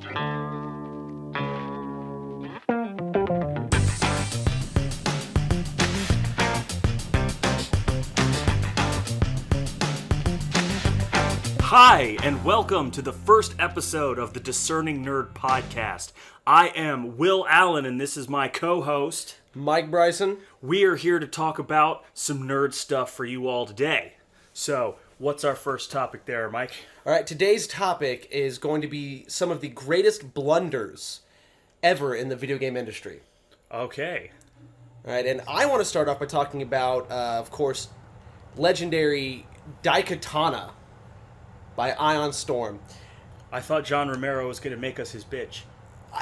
Hi, and welcome to the first episode of the Discerning Nerd Podcast. I am Will Allen, and this is my co-host, Mike Bryson. We are here to talk about some nerd stuff for you all today. So, what's our first topic there, Mike? All right, today's topic is going to be some of the greatest blunders ever in the video game industry. Okay. All right, and I want to start off by talking about, of course, legendary Daikatana by Ion Storm. I thought John Romero was going to make us his bitch.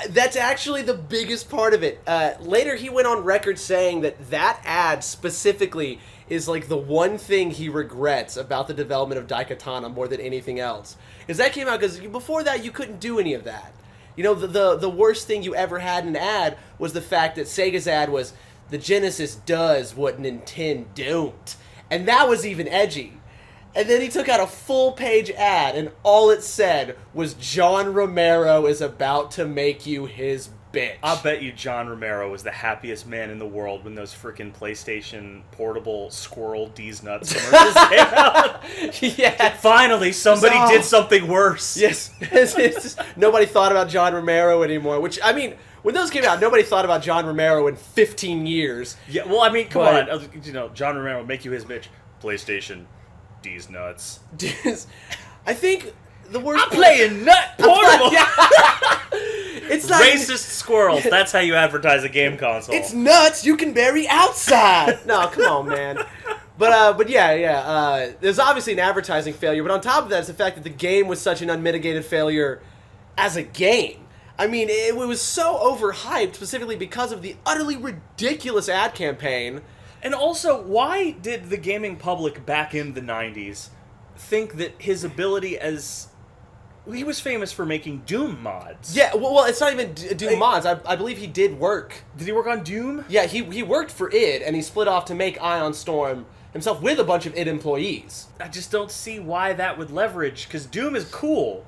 That's actually the biggest part of it. Later, he went on record saying that ad specifically is like the one thing he regrets about the development of Daikatana more than anything else. Because that came out, because before that, you couldn't do any of that. You know, the worst thing you ever had in an ad was the fact that Sega's ad was, the Genesis does what Nintendo don't. And that was even edgy. And then he took out a full-page ad, and all it said was, John Romero is about to make you his bitch. I bet you John Romero was the happiest man in the world when those freaking PlayStation portable squirrel D's nuts commercials came out. Yeah. Finally, somebody did something worse. Yes. It's just, nobody thought about John Romero anymore, which, I mean, when those came out, nobody thought about John Romero in 15 years. Yeah, well, I mean, come on. You know, John Romero will make you his bitch. PlayStation D's nuts. I think the worst. I'm playing nut portable. It's not racist squirrels. That's how you advertise a game console. It's nuts you can bury outside. No, come on, man. But yeah. There's obviously an advertising failure, but on top of that is the fact that the game was such an unmitigated failure as a game. I mean, it was so overhyped specifically because of the utterly ridiculous ad campaign. And also, why did the gaming public back in the 90s think that his ability as... He was famous for making Doom mods. Yeah, well it's not even Doom mods. I believe he did work. Did he work on Doom? Yeah, he worked for id, and he split off to make Ion Storm himself with a bunch of id employees. I just don't see why that would leverage, because Doom is cool.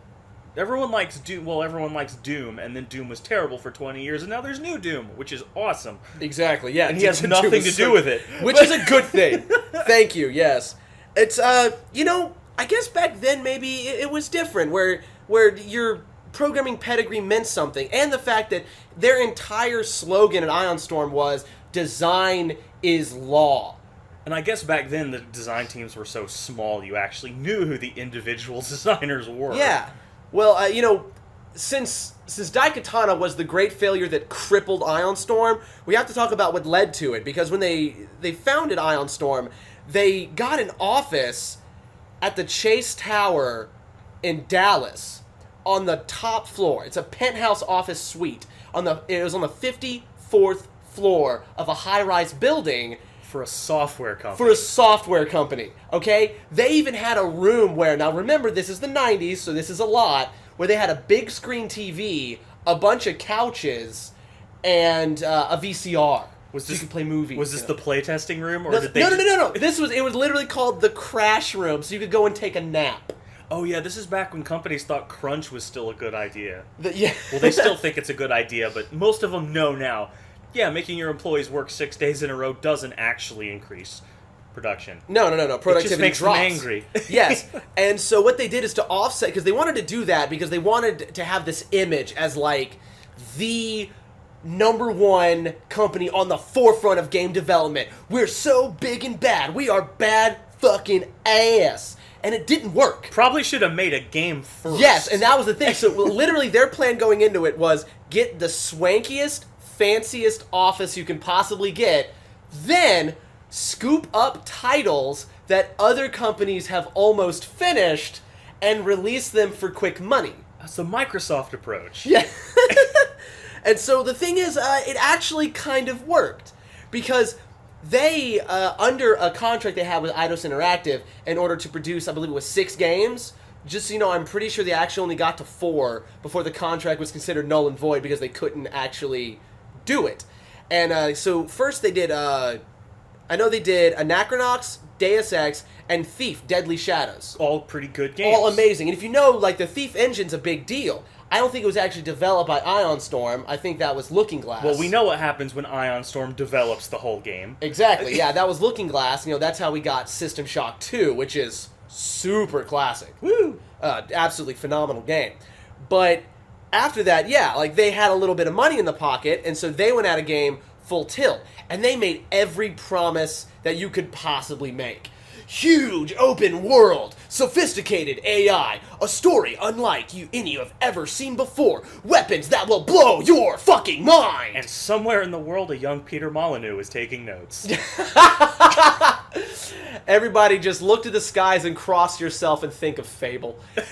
Everyone likes Doom. Well, everyone likes Doom, and then Doom was terrible for 20 years, and now there's new Doom, which is awesome. Exactly, yeah. And he has nothing to do with it. Which is a good thing. Thank you, yes. It's, you know, I guess back then maybe it was different, where your programming pedigree meant something, and the fact that their entire slogan at Ion Storm was, design is law. And I guess back then the design teams were so small you actually knew who the individual designers were. Yeah. Well, you know, since Daikatana was the great failure that crippled Ion Storm, we have to talk about what led to it. Because when they founded Ion Storm, they got an office at the Chase Tower in Dallas on the top floor. It's a penthouse office suite. It was on the 54th floor of a high-rise building. For a software company. Okay? They even had a room where, now remember, this is the 90s, so this is a lot, where they had a big screen TV, a bunch of couches, and a VCR. So you could play movies. Was this the playtesting room? Or No. did they No. It was literally called the Crash Room, so you could go and take a nap. Oh yeah, this is back when companies thought crunch was still a good idea. Yeah. Well, they still think it's a good idea, but most of them know now. Yeah, making your employees work 6 days in a row doesn't actually increase production. No. Productivity it just makes drops. them angry. Yes. And so what they did is to offset, because they wanted to do that because they wanted to have this image as like the #1 company on the forefront of game development. We're so big and bad. We are bad fucking ass. And it didn't work. Probably should have made a game first. Yes, and that was the thing. So literally their plan going into it was get the swankiest, fanciest office you can possibly get, then scoop up titles that other companies have almost finished and release them for quick money. That's the Microsoft approach. Yeah. And so the thing is, it actually kind of worked, because they, under a contract they had with Eidos Interactive, in order to produce, I believe it was 6 games, just so you know, I'm pretty sure they actually only got to 4 before the contract was considered null and void because they couldn't actually do it. And so first they did, I know they did Anachronox, Deus Ex, and Thief, Deadly Shadows. All pretty good games. All amazing. And if you know, like, the Thief engine's a big deal. I don't think it was actually developed by Ion Storm. I think that was Looking Glass. Well, we know what happens when Ion Storm develops the whole game. Exactly, yeah, that was Looking Glass. You know, that's how we got System Shock 2, which is super classic. Woo! Absolutely phenomenal game. But after that, yeah, like, they had a little bit of money in the pocket, and so they went at a game full tilt. And they made every promise that you could possibly make. Huge open world, sophisticated AI, a story unlike any you have ever seen before, weapons that will blow your fucking mind! And somewhere in the world, a young Peter Molyneux is taking notes. Everybody just look to the skies and cross yourself and think of Fable. And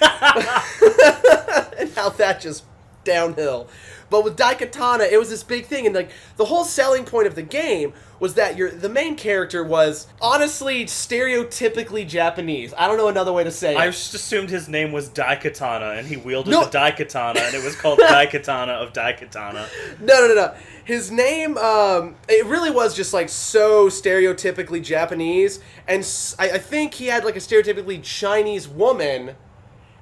how that just downhill. But with Daikatana, it was this big thing, and like the whole selling point of the game was that the main character was honestly stereotypically Japanese. I don't know another way to say it. I just assumed his name was Daikatana, and he wielded the Daikatana, and it was called Daikatana of Daikatana. No. His name, it really was just like so stereotypically Japanese, and I think he had like a stereotypically Chinese woman,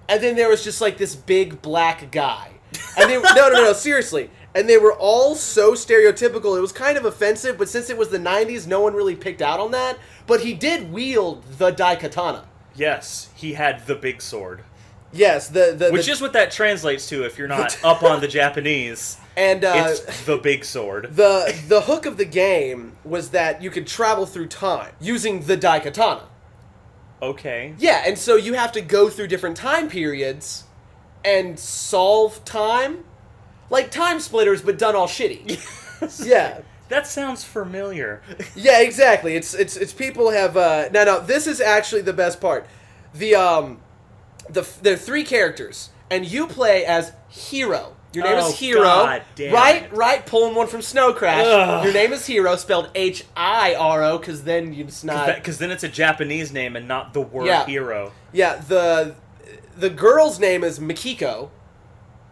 and then there was just like this big black guy. And they, no, seriously. And they were all so stereotypical, it was kind of offensive, but since it was the 90s, no one really picked out on that. But he did wield the Daikatana. Yes, he had the big sword. Yes, which is what that translates to if you're not up on the Japanese. And it's the big sword. The hook of the game was that you could travel through time using the Daikatana. Okay. Yeah, and so you have to go through different time periods and solve time. Like Time Splitters, but done all shitty. Yeah. That sounds familiar. Yeah, exactly. It's people have no, this is actually the best part. There are 3 characters, and you play as Hero. Your name is Hero. God damn right, pulling one from Snow Crash. Ugh. Your name is Hero, spelled Hiro, because then it's not. Because then it's a Japanese name and not the word hero. Yeah, the girl's name is Mikiko,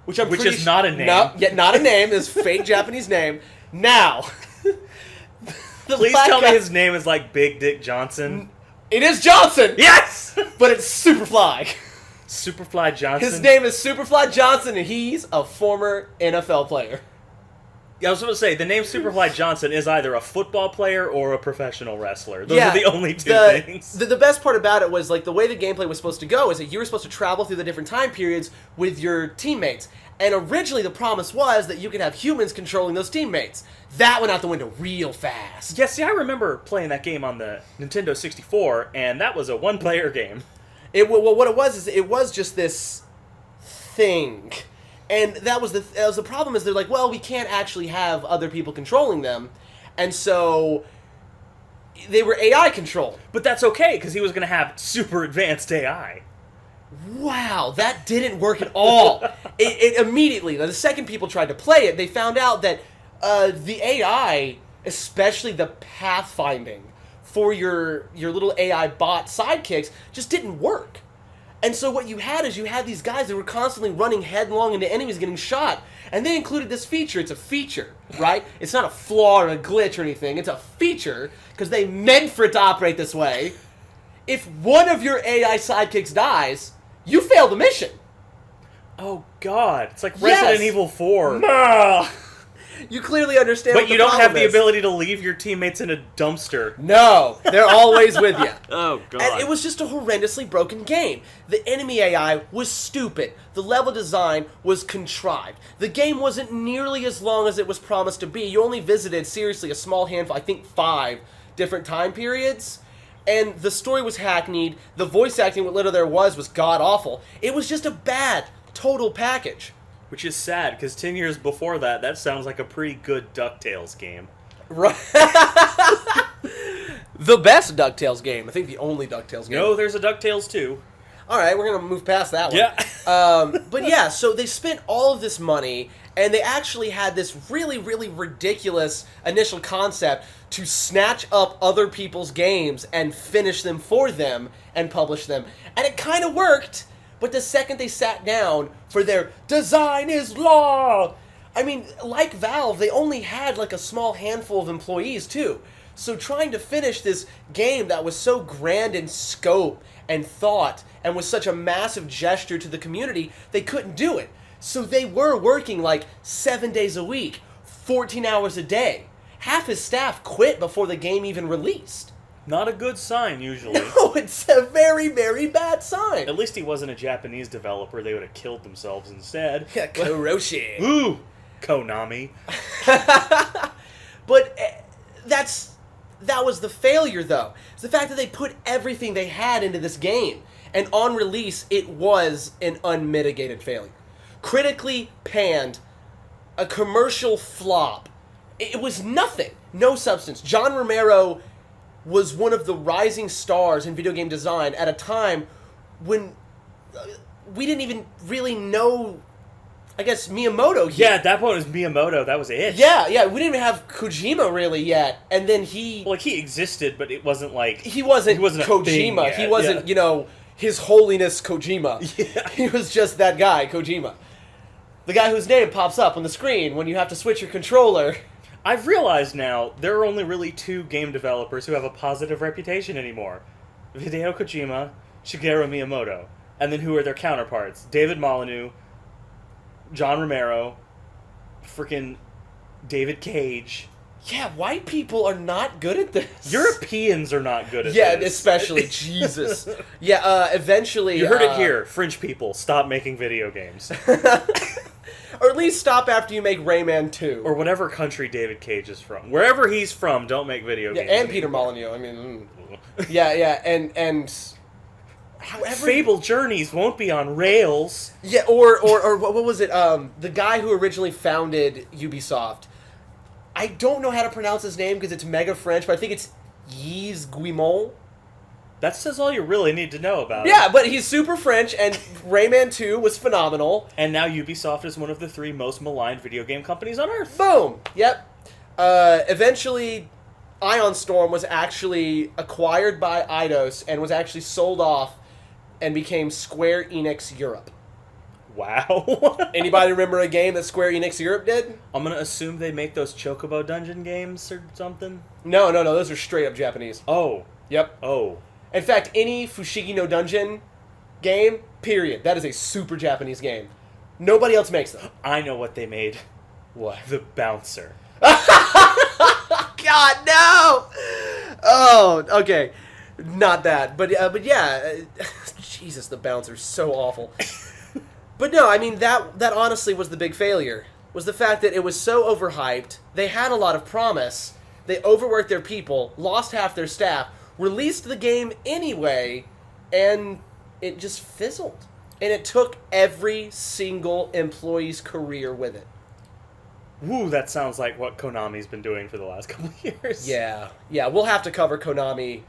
which is not a name. No, yet not a name. Is fake Japanese name. Now, please tell me his name is like Big Dick Johnson. It is Johnson. Yes, but it's Superfly. Superfly Johnson. His name is Superfly Johnson, and he's a former NFL player. Yeah, I was going to say, the name Superfly Johnson is either a football player or a professional wrestler. Those are the only two things. The best part about it was, like, the way the gameplay was supposed to go is that you were supposed to travel through the different time periods with your teammates. And originally the promise was that you could have humans controlling those teammates. That went out the window real fast. Yeah, see, I remember playing that game on the Nintendo 64, and that was a one-player game. What it was is it was just this thing. And that was the problem is they're like, well, we can't actually have other people controlling them. And so they were AI controlled. But that's okay, because he was going to have super advanced AI. Wow, that didn't work at all. It immediately, the second people tried to play it, they found out that the AI, especially the pathfinding for your little AI bot sidekicks, just didn't work. And so what you had is you had these guys that were constantly running headlong into enemies getting shot. And they included this feature. It's a feature, right? It's not a flaw or a glitch or anything. It's a feature because they meant for it to operate this way. If one of your AI sidekicks dies, you fail the mission. Oh, God. It's like Resident Evil 4. No. You clearly understand but what the you don't have the is. ability to leave your teammates in a dumpster. No, they're always with you. Oh, God. And it was just a horrendously broken game. The enemy AI was stupid. The level design was contrived. The game wasn't nearly as long as it was promised to be. You only visited, seriously, a small handful, I think 5 different time periods. And the story was hackneyed. The voice acting, what little there was god-awful. It was just a bad, total package. Which is sad, because 10 years before that sounds like a pretty good DuckTales game. Right. The best DuckTales game. I think the only DuckTales game. No, there's a DuckTales 2. Alright, we're going to move past that one. Yeah. But yeah, so they spent all of this money, and they actually had this really, really ridiculous initial concept to snatch up other people's games and finish them for them and publish them. And it kind of worked. But the second they sat down for their design is law, I mean, like Valve, they only had like a small handful of employees too. So trying to finish this game that was so grand in scope and thought and was such a massive gesture to the community, they couldn't do it. So they were working like 7 days a week, 14 hours a day. Half his staff quit before the game even released. Not a good sign, usually. No, it's a very, very bad sign. At least he wasn't a Japanese developer. They would have killed themselves instead. Yeah, Koroshi. Ooh, Konami. But that was the failure, though. It's the fact that they put everything they had into this game. And on release, it was an unmitigated failure. Critically panned, a commercial flop. It was nothing. No substance. John Romero was one of the rising stars in video game design at a time when we didn't even really know, I guess, Miyamoto yet. Yeah, at that point it was Miyamoto. That was it. Yeah, we didn't even have Kojima really yet. And then he existed, but it wasn't like... He wasn't Kojima. He wasn't, His Holiness Kojima. Yeah. He was just that guy, Kojima. The guy whose name pops up on the screen when you have to switch your controller. I've realized now there are only really 2 game developers who have a positive reputation anymore. Hideo Kojima, Shigeru Miyamoto. And then who are their counterparts? David Molyneux, John Romero, freaking David Cage. Yeah, white people are not good at this. Europeans are not good at this. Yeah, especially. Jesus. Yeah, eventually... You heard it here. French people, stop making video games. Or at least stop after you make Rayman 2. Or whatever country David Cage is from. Wherever he's from, don't make video games. And Peter Molyneux. I mean... Yeah, and... However... Fable Journeys won't be on rails. Yeah, or what was it? The guy who originally founded Ubisoft. I don't know how to pronounce his name because it's mega French, but I think it's Yves Guillemot. That says all you really need to know about it. Yeah, but he's super French, and Rayman 2 was phenomenal. And now Ubisoft is one of the 3 most maligned video game companies on Earth. Boom! Yep. Eventually, Ion Storm was actually acquired by Eidos and was actually sold off and became Square Enix Europe. Wow. Anybody remember a game that Square Enix Europe did? I'm going to assume they make those Chocobo Dungeon games or something? No, those are straight up Japanese. Oh. Yep. Oh. In fact, any Fushigi no Dungeon game, period, that is a super Japanese game. Nobody else makes them. I know what they made. What? The Bouncer. God, no! Oh, okay. Not that. But yeah. Jesus, the Bouncer's so awful. But no, I mean, that honestly was the big failure. Was the fact that it was so overhyped, they had a lot of promise, they overworked their people, lost half their staff, released the game anyway, and it just fizzled. And it took every single employee's career with it. Woo, that sounds like what Konami's been doing for the last couple of years. Yeah, we'll have to cover Konami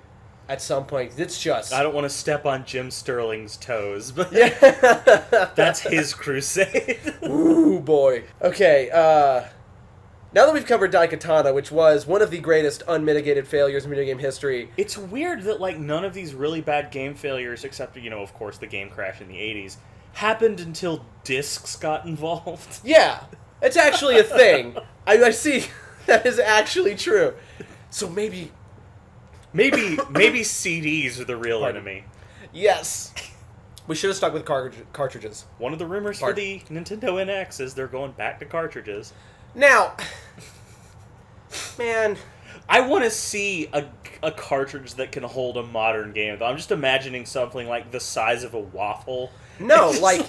at some point. It's just... I don't want to step on Jim Sterling's toes, but Yeah. that's his crusade. Ooh, boy. Okay, now that we've covered Daikatana, which was one of the greatest unmitigated failures in video game history... It's weird that, like, none of these really bad game failures, except, of course, the game crash in the 80s, happened until discs got involved. Yeah, it's actually a thing. I see. That is actually true. So maybe CDs are the real enemy. Yes. We should have stuck with cartridges. One of the rumors for the Nintendo NX is they're going back to cartridges. Now, man, I want to see a cartridge that can hold a modern game. I'm just imagining something like the size of a waffle. No, like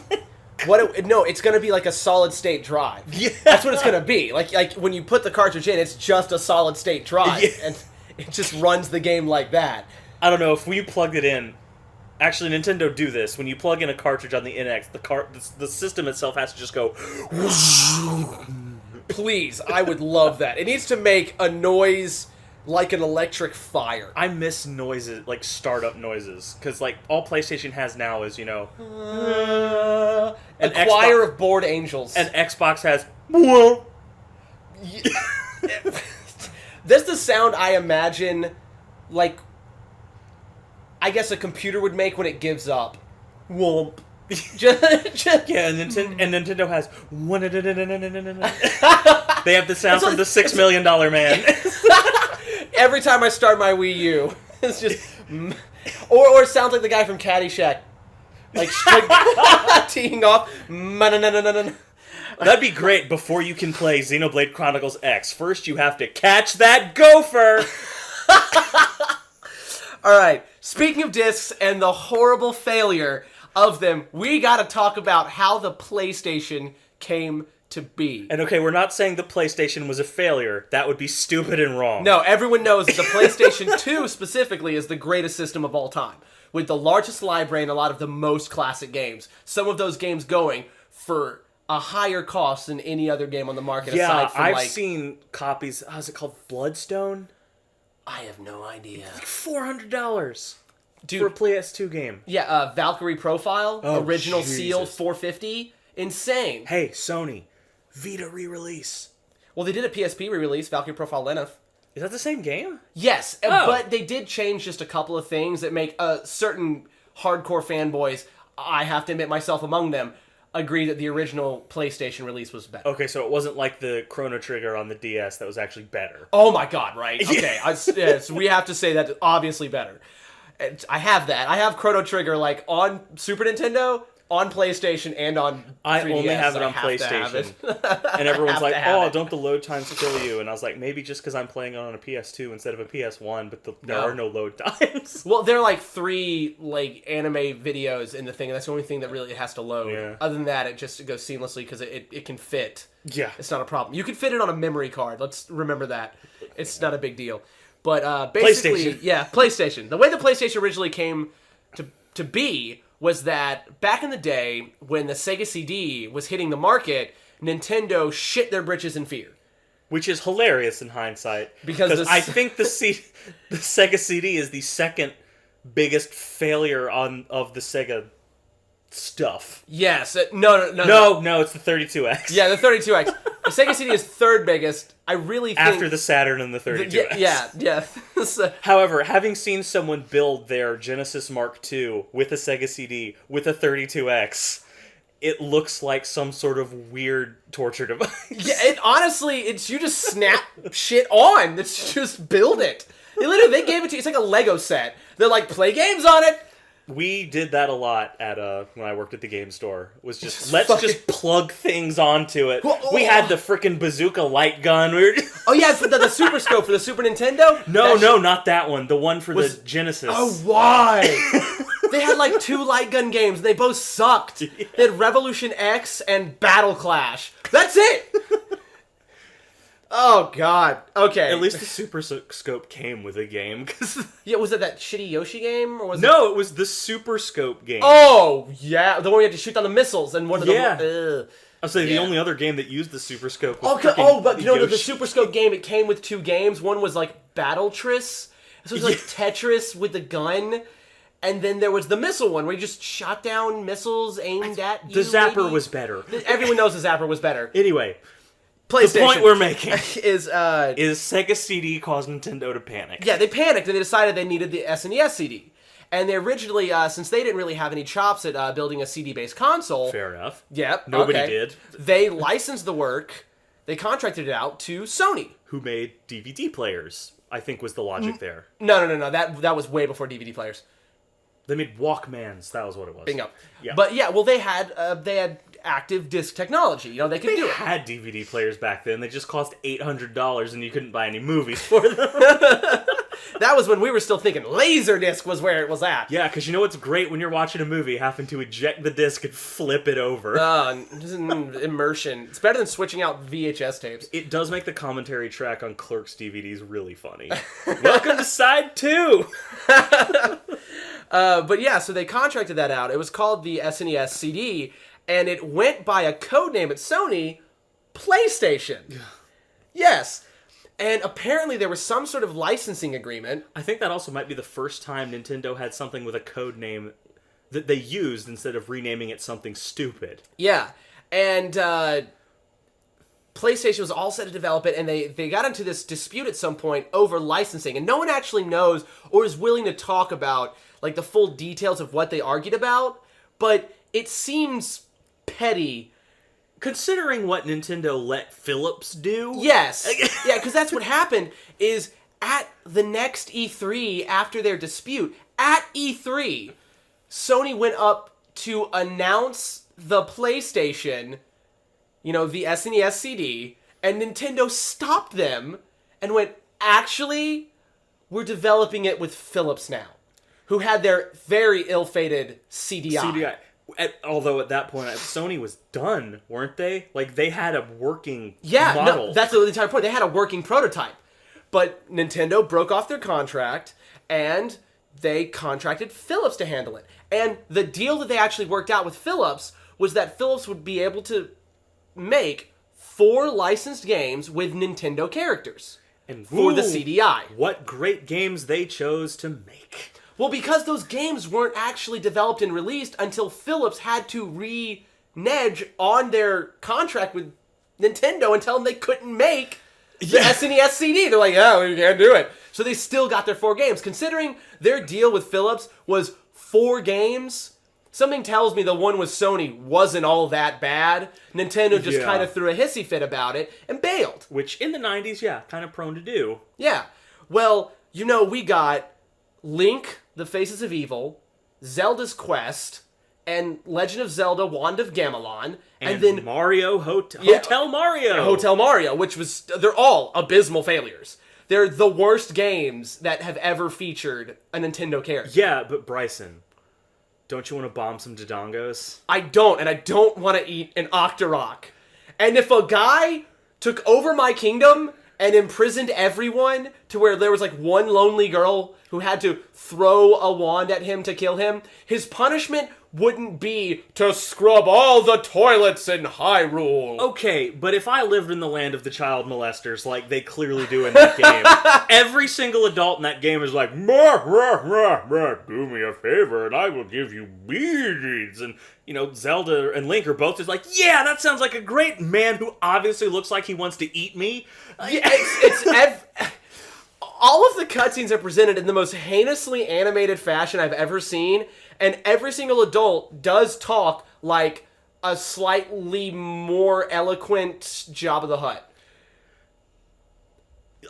it's going to be like a solid state drive. Yeah. That's what it's going to be. Like when you put the cartridge in, it's just a solid state drive. Yeah. And it just runs the game like that. I don't know, if we plugged it in... Actually, Nintendo do this. When you plug in a cartridge on the NX, the system itself has to just go... Please, I would love that. It needs to make a noise like an electric fire. I miss noises, like startup noises. Because, like, all PlayStation has now is, a choir of bored angels. And Xbox has... That's the sound I imagine, like, I guess a computer would make when it gives up. Whoomp. Yeah, and Nintendo has... They have the sound from the $6 Million Man. every time I start my Wii U, it's just... Or it sounds like the guy from Caddyshack. Like teeing off. That'd be great before you can play Xenoblade Chronicles X. First, you have to catch that gopher! Alright, speaking of discs and the horrible failure of them, we gotta talk about how the PlayStation came to be. And okay, we're not saying the PlayStation was a failure. That would be stupid and wrong. No, everyone knows that the PlayStation 2 specifically is the greatest system of all time, with the largest library and a lot of the most classic games. Some of those games going for a higher cost than any other game on the market. Yeah, aside from, I've seen copies. How's it called? Bloodstone? I have no idea. Like $400 Dude, for a PS2 game. Yeah, Valkyrie Profile, original Jesus. sealed, $450. Insane. Hey, Sony, Vita re-release. Well, they did a PSP re-release, Valkyrie Profile Lenneth. Is that the same game? Yes, Oh. but they did change just a couple of things that make certain hardcore fanboys, I have to admit myself among them, agree that the original PlayStation release was better. Okay, so it wasn't like the Chrono Trigger on the DS that was actually better. Oh my god, right? Okay, yes, we have to say that obviously better. I have that. I have Chrono Trigger like on Super Nintendo, on PlayStation, and on 3DS. I only have it on to have PlayStation. it. And everyone's have like, to have oh, it. don't the load times kill you? And I was like, maybe just because I'm playing it on a PS2 instead of a PS1, but there No. are no load times. Well, there are like 3 like anime videos in the thing, and that's the only thing that really has to load. Yeah. Other than that, it just goes seamlessly because it can fit. Yeah. It's not a problem. You can fit it on a memory card. Let's remember that. It's not a big deal. But basically, PlayStation. yeah, PlayStation. The way the PlayStation originally came to be was that back in the day when the Sega CD was hitting the market, Nintendo shit their britches in fear. Which is hilarious in hindsight. Because I think the Sega CD is the second biggest failure of the Sega stuff. Yes. No, it's the 32X. Yeah, the 32X. The Sega CD is third biggest. I really think... After the Saturn and the 32X. Yeah. So- However, having seen someone build their Genesis Mark II with a Sega CD with a 32X, it looks like some sort of weird torture device. yeah, honestly, it's you just snap shit on. It's just build it. They gave it to you. It's like a Lego set. They're like, play games on it. We did that a lot at when I worked at the game store. Was just Just let's plug things onto it. Well, We had the frickin' bazooka light gun. We were Oh yeah, it's the Super Scope for the Super Nintendo. No, That not that one. The one for the Genesis. Oh, why? They had like 2 light gun games, and they both sucked. They had Revolution X and Battle Clash. That's it! Oh, God. Okay. At least the Super Scope came with a game. Yeah, was it that shitty Yoshi game? Or was No, it was the Super Scope game. Oh, yeah. The one where you had to shoot down the missiles, and one of them... Yeah. I'll say the Yeah. only other game that used the Super Scope was But you know, the Yoshi. Super Scope game, it came with 2 games. One was like Battletris. So it was like Tetris with the gun. And then there was the missile one, where you just shot down missiles aimed at you. The Zapper maybe? was better. Everyone knows the Zapper was better. Anyway, PlayStation. the point we're making is Sega CD caused Nintendo to panic. yeah, they panicked and they decided they needed the SNES CD. And they originally, since they didn't really have any chops at building a CD-based console... Fair enough. Yep. Nobody okay. did. They licensed the work, they contracted it out to Sony. Who made DVD players, I think was the logic there. No. That was way before DVD players. They made Walkmans, that was what it was. Bingo. Yeah. But yeah, well, they had active disc technology. You know, they could They do it. had DVD players back then. They just cost $800 and you couldn't buy any movies for them. That was when we were still thinking Laserdisc was where it was at. Yeah, because you know what's great when you're watching a movie, having to eject the disc and flip it over. Immersion. It's better than switching out VHS tapes. It does make the commentary track on Clerks DVDs really funny. Welcome to side 2! But yeah, so they contracted that out. It was called the SNES CD, and it went by a code name at Sony, PlayStation. Yes. And apparently there was some sort of licensing agreement. I think that also might be the first time Nintendo had something with a code name that they used instead of renaming it something stupid. Yeah. And PlayStation was all set to develop it, and they got into this dispute at some point over licensing. And no one actually knows or is willing to talk about like the full details of what they argued about, but it seems petty. Considering what Nintendo let Philips do? Yes. Yeah, because that's what happened is at the next E3 after their dispute, at E3, Sony went up to announce the PlayStation, the SNES CD, and Nintendo stopped them and went, actually, we're developing it with Philips now, who had their very ill-fated CDI. Although at that point, Sony was done, weren't they? Like, they had a working No, model. that's the entire point. They had a working prototype. But Nintendo broke off their contract, and they contracted Philips to handle it. And the deal that they actually worked out with Philips was that Philips would be able to make 4 licensed games with Nintendo characters for the CDI. What great games they chose to make. Well, because those games weren't actually developed and released until Philips had to renege on their contract with Nintendo and tell them they couldn't make the SNES CD. They're like, yeah, we can't do it. So they still got their 4 games. Considering their deal with Philips was 4 games, something tells me the one with Sony wasn't all that bad. Nintendo just kind of threw a hissy fit about it and bailed. Which, in the 90s, kind of prone to do. Yeah. Well, we got Link, The Faces of Evil, Zelda's Quest, and Legend of Zelda, Wand of Gamelon, and then Mario, Hotel Mario. Hotel Mario, they're all abysmal failures. They're the worst games that have ever featured a Nintendo character. Yeah, but Bryson, don't you want to bomb some Dodongos? I don't, and I don't want to eat an Octorok. And if a guy took over my kingdom and imprisoned everyone to where there was like one lonely girl who had to throw a wand at him to kill him, his punishment wouldn't be to scrub all the toilets in Hyrule. Okay, but if I lived in the land of the child molesters, like they clearly do in that game, every single adult in that game is like, "Mah, rah, rah, rah, do me a favor and I will give you beads." And, Zelda and Link are both just like, yeah, that sounds like a great man who obviously looks like he wants to eat me. All of the cutscenes are presented in the most heinously animated fashion I've ever seen, and every single adult does talk like a slightly more eloquent Jabba the Hutt.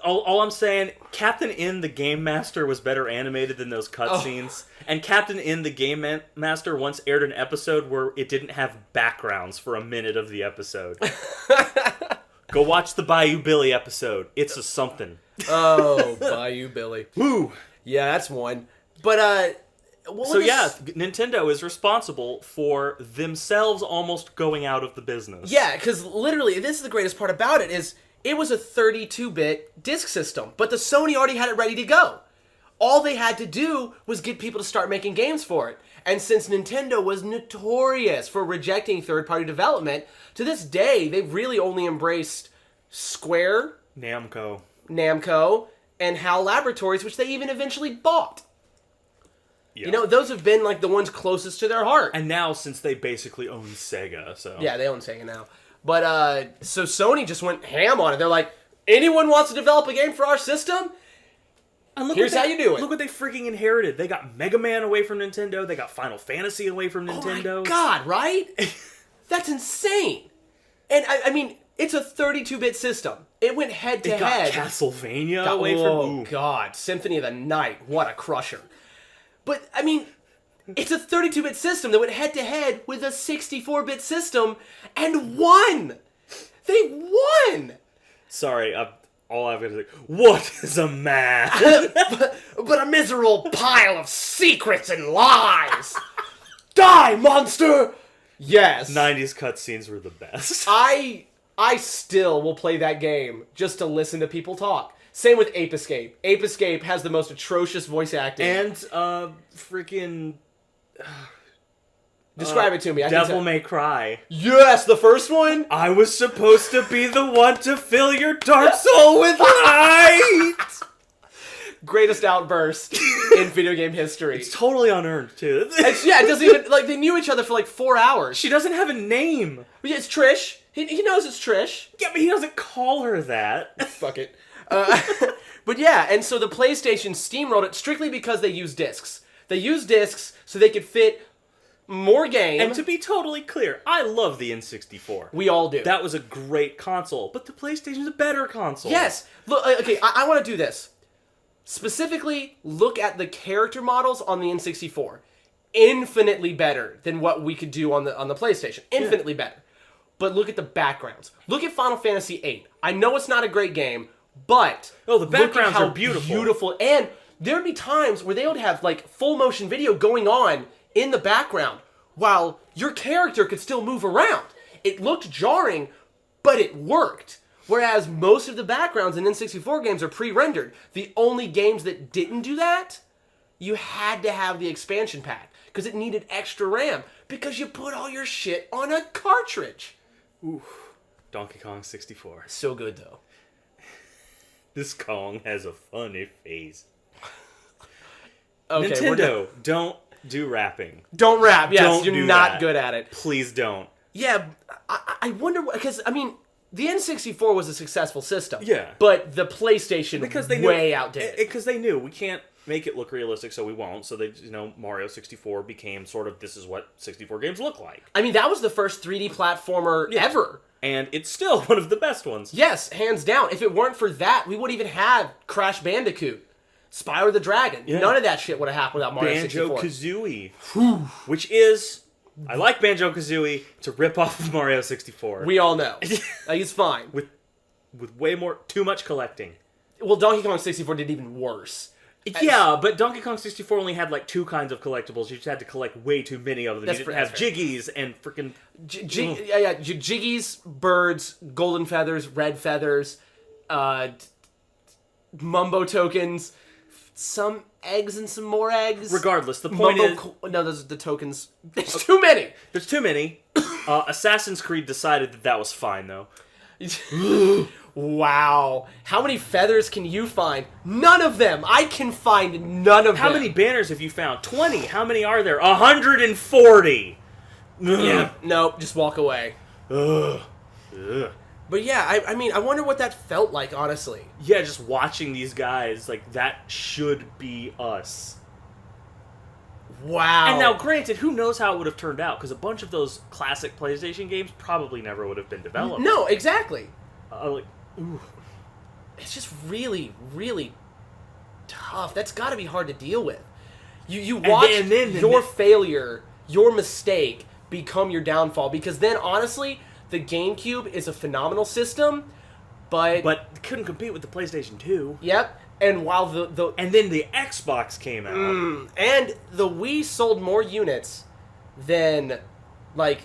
All I'm saying, Captain N, the Game Master, was better animated than those cutscenes. And Captain N, the Game Master, once aired an episode where it didn't have backgrounds for a minute of the episode. Go watch the Bayou Billy episode. It's a something. Oh, Bayou Billy. Woo! Yeah, that's one. But, Nintendo is responsible for themselves almost going out of the business. Yeah, because literally, this is the greatest part about it, is it was a 32-bit disc system, but the Sony already had it ready to go. All they had to do was get people to start making games for it. And since Nintendo was notorious for rejecting third-party development, to this day, they've really only embraced Square, Namco, and HAL Laboratories, which they even eventually bought. Yeah. Those have been like the ones closest to their heart. And now, since they basically own Sega, so... Yeah, they own Sega now. But, so Sony just went ham on it. They're like, anyone wants to develop a game for our system? And here's how you do it. Look what they freaking inherited. They got Mega Man away from Nintendo. They got Final Fantasy away from Nintendo. Oh my god, right? That's insane. And, I mean, it's a 32-bit system. It went head-to-head. It got Castlevania away from... Oh, God. Symphony of the Night. What a crusher. But, I mean, it's a 32-bit system that went head-to-head with a 64-bit system and won! They won! Sorry, all I've got to say, what is a man? but a miserable pile of secrets and lies! Die, monster! Yes. 90s cutscenes were the best. I still will play that game just to listen to people talk. Same with Ape Escape. Ape Escape has the most atrocious voice acting. And, freaking... Describe it to me. Devil May Cry. Yes, the first one? I was supposed to be the one to fill your dark soul with light! Greatest outburst in video game history. It's totally unearned, too. It doesn't even... Like, they knew each other for, 4 hours. She doesn't have a name. Yeah, it's Trish. He knows it's Trish. Yeah, but he doesn't call her that. Fuck it. But yeah, and so the PlayStation steamrolled it strictly because they used discs. They used discs so they could fit more game. And to be totally clear, I love the N64. We all do. That was a great console, but the PlayStation's a better console. Yes. Look, okay, I want to do this. Specifically, look at the character models on the N64. Infinitely better than what we could do on the PlayStation. Infinitely better. But look at the backgrounds. Look at Final Fantasy VIII. I know it's not a great game, but the backgrounds look at are beautiful. Beautiful. And there would be times where they would have like full motion video going on in the background while your character could still move around. It looked jarring, but it worked. Whereas most of the backgrounds in N64 games are pre-rendered. The only games that didn't do that, you had to have the expansion pack because it needed extra RAM because you put all your shit on a cartridge. Ooh, Donkey Kong 64. So good, though. This Kong has a funny face. Okay, Nintendo, don't do rapping. Don't rap. Yes, Don't you're do not that. good at it. Please don't. Yeah, I wonder, because, I mean, the N64 was a successful system. Yeah. But the PlayStation way outdid it. Because they knew we can't make it look realistic, so we won't. So they, Mario 64 became sort of, this is what 64 games look like. I mean, that was the first 3D platformer ever. And it's still one of the best ones. Yes, hands down. If it weren't for that, we wouldn't even have Crash Bandicoot, Spyro the Dragon. Yeah. None of that shit would have happened without Mario 64. Banjo-Kazooie. Which is... I like Banjo-Kazooie. It's a rip-off of Mario 64. We all know. Like, it's fine. With way more... Too much collecting. Well, Donkey Kong 64 did even worse. Yeah, but Donkey Kong 64 only had like 2 kinds of collectibles. You just had to collect way too many of them. You didn't have Jiggies and freaking... Jiggies, birds, golden feathers, red feathers, mumbo tokens, some eggs and some more eggs. Regardless, the point is... No, those are the tokens. There's too many! There's too many. Assassin's Creed decided that was fine, though. Wow. How many feathers can you find? None of them. I can find none of them. How many banners have you found? 20. How many are there? 140. Yeah. No, just walk away. Ugh. But yeah, I mean, I wonder what that felt like, honestly. Yeah, just watching these guys, like, that should be us. Wow. And now, granted, who knows how it would have turned out, because a bunch of those classic PlayStation games probably never would have been developed. No, exactly. Ooh. It's just really, really tough. That's got to be hard to deal with. You watch your failure, your mistake, become your downfall. Because then, honestly, the GameCube is a phenomenal system, but couldn't compete with the PlayStation 2. Yep. And while and then the Xbox came out, and the Wii sold more units than like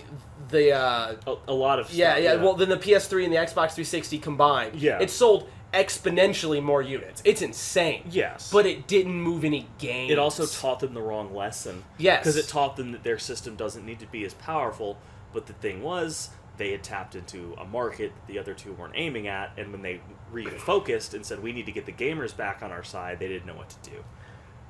the a lot of stuff. Yeah. Well, than the PS3 and the Xbox 360 combined. Yeah. It sold exponentially more units. It's insane. Yes. But it didn't move any games. It also taught them the wrong lesson. Yes. Because it taught them that their system doesn't need to be as powerful. But the thing was, they had tapped into a market that the other two weren't aiming at, and when they refocused and said, we need to get the gamers back on our side, they didn't know what to do.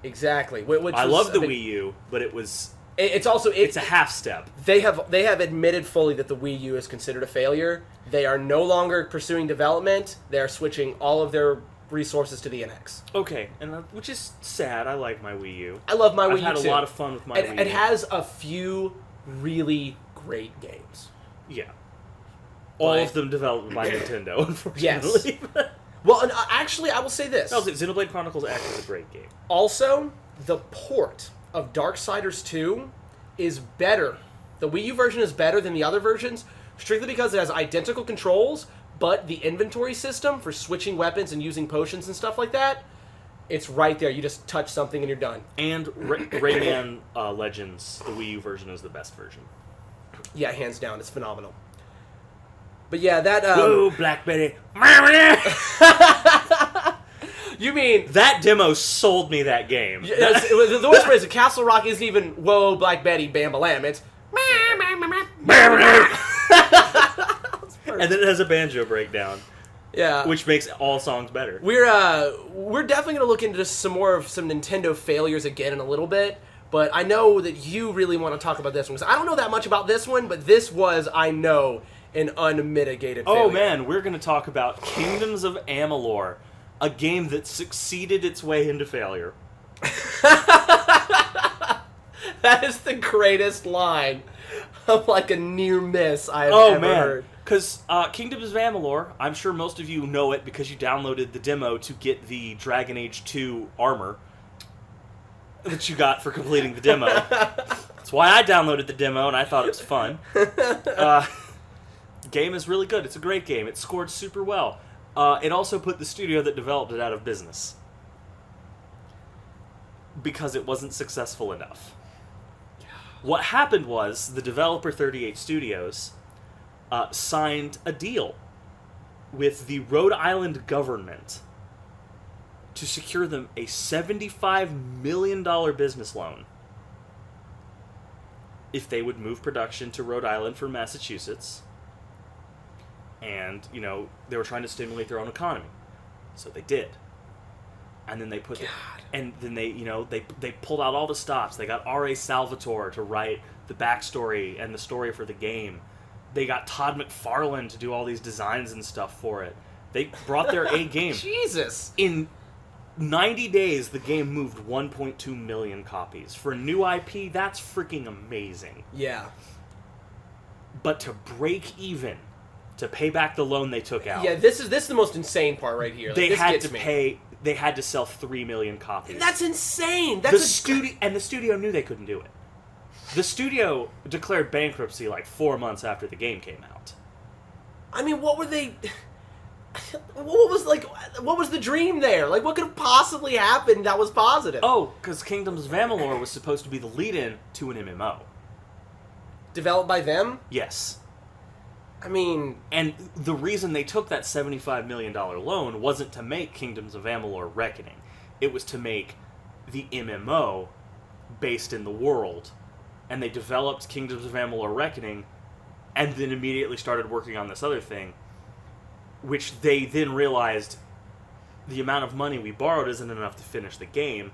Exactly. I love the Wii U, but it was... It's also... It's a half step. They have admitted fully that the Wii U is considered a failure. They are no longer pursuing development. They are switching all of their resources to the NX. Okay, and which is sad. I like my Wii U. I love my Wii U, I've had a lot of fun with my Wii U. It has a few really great games. Yeah. All of them developed by Nintendo, unfortunately. Yes. Well, and actually, I will say this. No, Xenoblade Chronicles X is a great game. Also, the port of Darksiders 2 is better. The Wii U version is better than the other versions, strictly because it has identical controls, but the inventory system for switching weapons and using potions and stuff like that, it's right there. You just touch something and you're done. And Rayman Legends, the Wii U version, is the best version. Yeah, hands down. It's phenomenal. But yeah, that... Whoa, Black Betty. You mean... That demo sold me that game. The worst part is Castle Rock isn't even, whoa, Black Betty, Bam-a-lam. It's... And then it has a banjo breakdown. Yeah. Which makes all songs better. We're definitely going to look into some more of some Nintendo failures again in a little bit. But I know that you really want to talk about this one. Because I don't know that much about this one, but this was, I know, an unmitigated failure. Oh man, we're going to talk about Kingdoms of Amalur, a game that succeeded its way into failure. That is the greatest line of like a near miss I have ever heard. Because Kingdoms of Amalur, I'm sure most of you know it because you downloaded the demo to get the Dragon Age 2 armor that you got for completing the demo. That's why I downloaded the demo, and I thought it was fun. The game is really good. It's a great game. It scored super well. It also put the studio that developed it out of business because it wasn't successful enough. What happened was the developer 38 Studios signed a deal with the Rhode Island government to secure them a $75 million business loan if they would move production to Rhode Island from Massachusetts. And, they were trying to stimulate their own economy. So they did. And then they put they pulled out all the stops. They got R.A. Salvatore to write the backstory and the story for the game. They got Todd McFarlane to do all these designs and stuff for it. They brought their A game. Jesus. In 90 days, the game moved 1.2 million copies. For a new IP, that's freaking amazing. Yeah. But to break even, to pay back the loan they took out. Yeah, this is the most insane part right here. They had to sell 3 million copies. That's insane. The studio knew they couldn't do it. The studio declared bankruptcy like 4 months after the game came out. I mean, what were they? What was the dream there? Like, what could have possibly happened that was positive? Oh, because Kingdoms of Amalur was supposed to be the lead-in to an MMO. Developed by them? Yes. I mean... And the reason they took that $75 million loan wasn't to make Kingdoms of Amalur Reckoning. It was to make the MMO based in the world. And they developed Kingdoms of Amalur Reckoning, and then immediately started working on this other thing, which they then realized the amount of money we borrowed isn't enough to finish the game,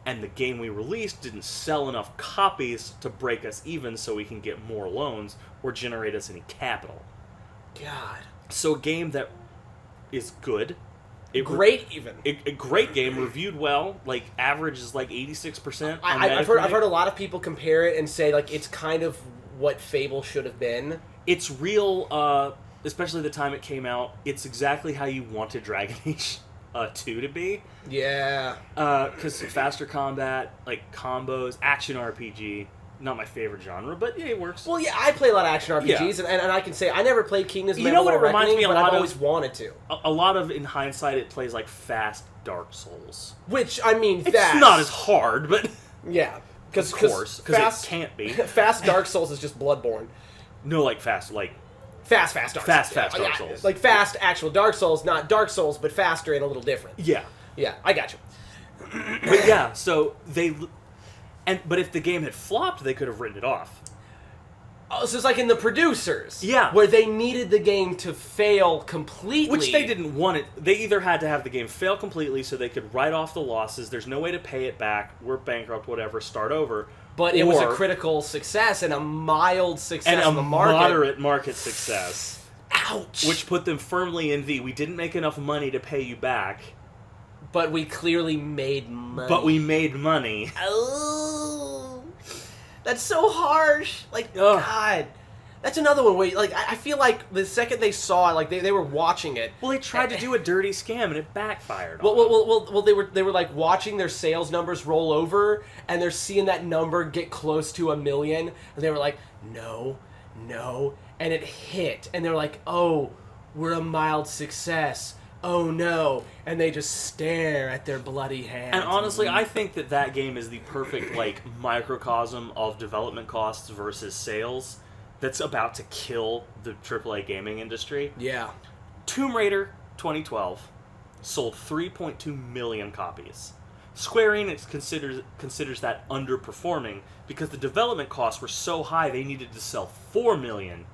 and the game we released didn't sell enough copies to break us even so we can get more loans or generate us any capital. God. So a game that is good. A great game, reviewed well, like average is like 86%. I've heard a lot of people compare it and say like it's kind of what Fable should have been. It's real, especially the time it came out. It's exactly how you wanted Dragon Age 2 to be. Yeah. Because faster combat, like combos, action RPG. Not my favorite genre, but yeah, it works. Well, yeah, I play a lot of action RPGs, and I can say I never played Kingdoms of Amalur You know what it reminds Reckoning, me a but lot I've of? always wanted to. A lot of, in hindsight, it plays like fast Dark Souls. Which, I mean, It's not as hard, but... Yeah. Of course, because it can't be. Fast Dark Souls is just Bloodborne. No, like fast, like... Fast Dark Souls. Fast Dark Souls. Like fast actual Dark Souls, not Dark Souls, but faster and a little different. Yeah. Yeah, I got you. But yeah, so they... But if the game had flopped, they could have written it off. Oh, so it's like in The Producers. Yeah. Where they needed the game to fail completely. Which they didn't want it. They either had to have the game fail completely so they could write off the losses, there's no way to pay it back, we're bankrupt, whatever, start over. But it was a critical success and a mild success and in the market. And a moderate market success. Ouch. Which put them firmly in we didn't make enough money to pay you back. But we clearly made money. Oh, that's so harsh. Like, ugh. God. That's another one where, like, I feel like the second they saw it, like, they were watching it. Well, they tried to do a dirty scam, and it backfired on Well, they were, like, watching their sales numbers roll over, and they're seeing that number get close to 1 million, and they were like, no, and it hit, and they're like, oh, we're a mild success. Oh no, and they just stare at their bloody hands. And honestly, I think that game is the perfect, like, microcosm of development costs versus sales that's about to kill the AAA gaming industry. Yeah. Tomb Raider 2012 sold 3.2 million copies. Square Enix considers that underperforming because the development costs were so high they needed to sell 4 million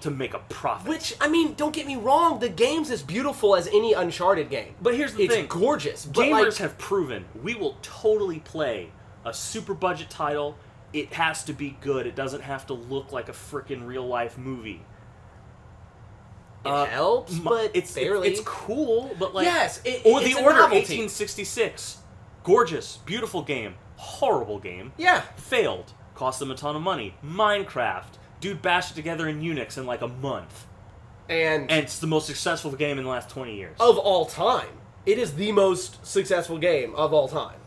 to make a profit. Which, I mean, don't get me wrong, the game's as beautiful as any Uncharted game. But here's the thing. It's gorgeous. Gamers have proven we will totally play a super budget title. It has to be good. It doesn't have to look like a frickin' real life movie. It helps, but barely. It's cool, but like... Yes, The it's Order a novelty. 1866. Gorgeous. Beautiful game. Horrible game. Yeah. Failed. Cost them a ton of money. Minecraft. Dude bashed it together in Unix in like a month. And it's the most successful game in the last 20 years. of all time. It is the most successful game of all time.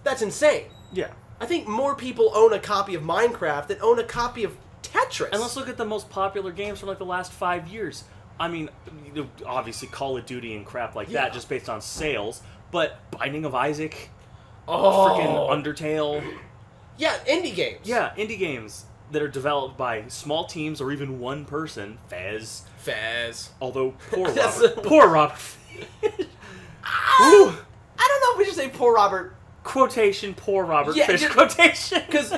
That's insane. Yeah. I think more people own a copy of Minecraft than own a copy of Tetris. And let's look at the most popular games from like the last 5 years. I mean, obviously Call of Duty and crap like that, just based on sales. But Binding of Isaac, freaking Undertale. Yeah, indie games. Yeah, indie games that are developed by small teams or even one person. Fez. Although, poor Robert. Poor Robert. I don't know if we should say poor Robert. Quotation, poor Robert Fish quotation. Because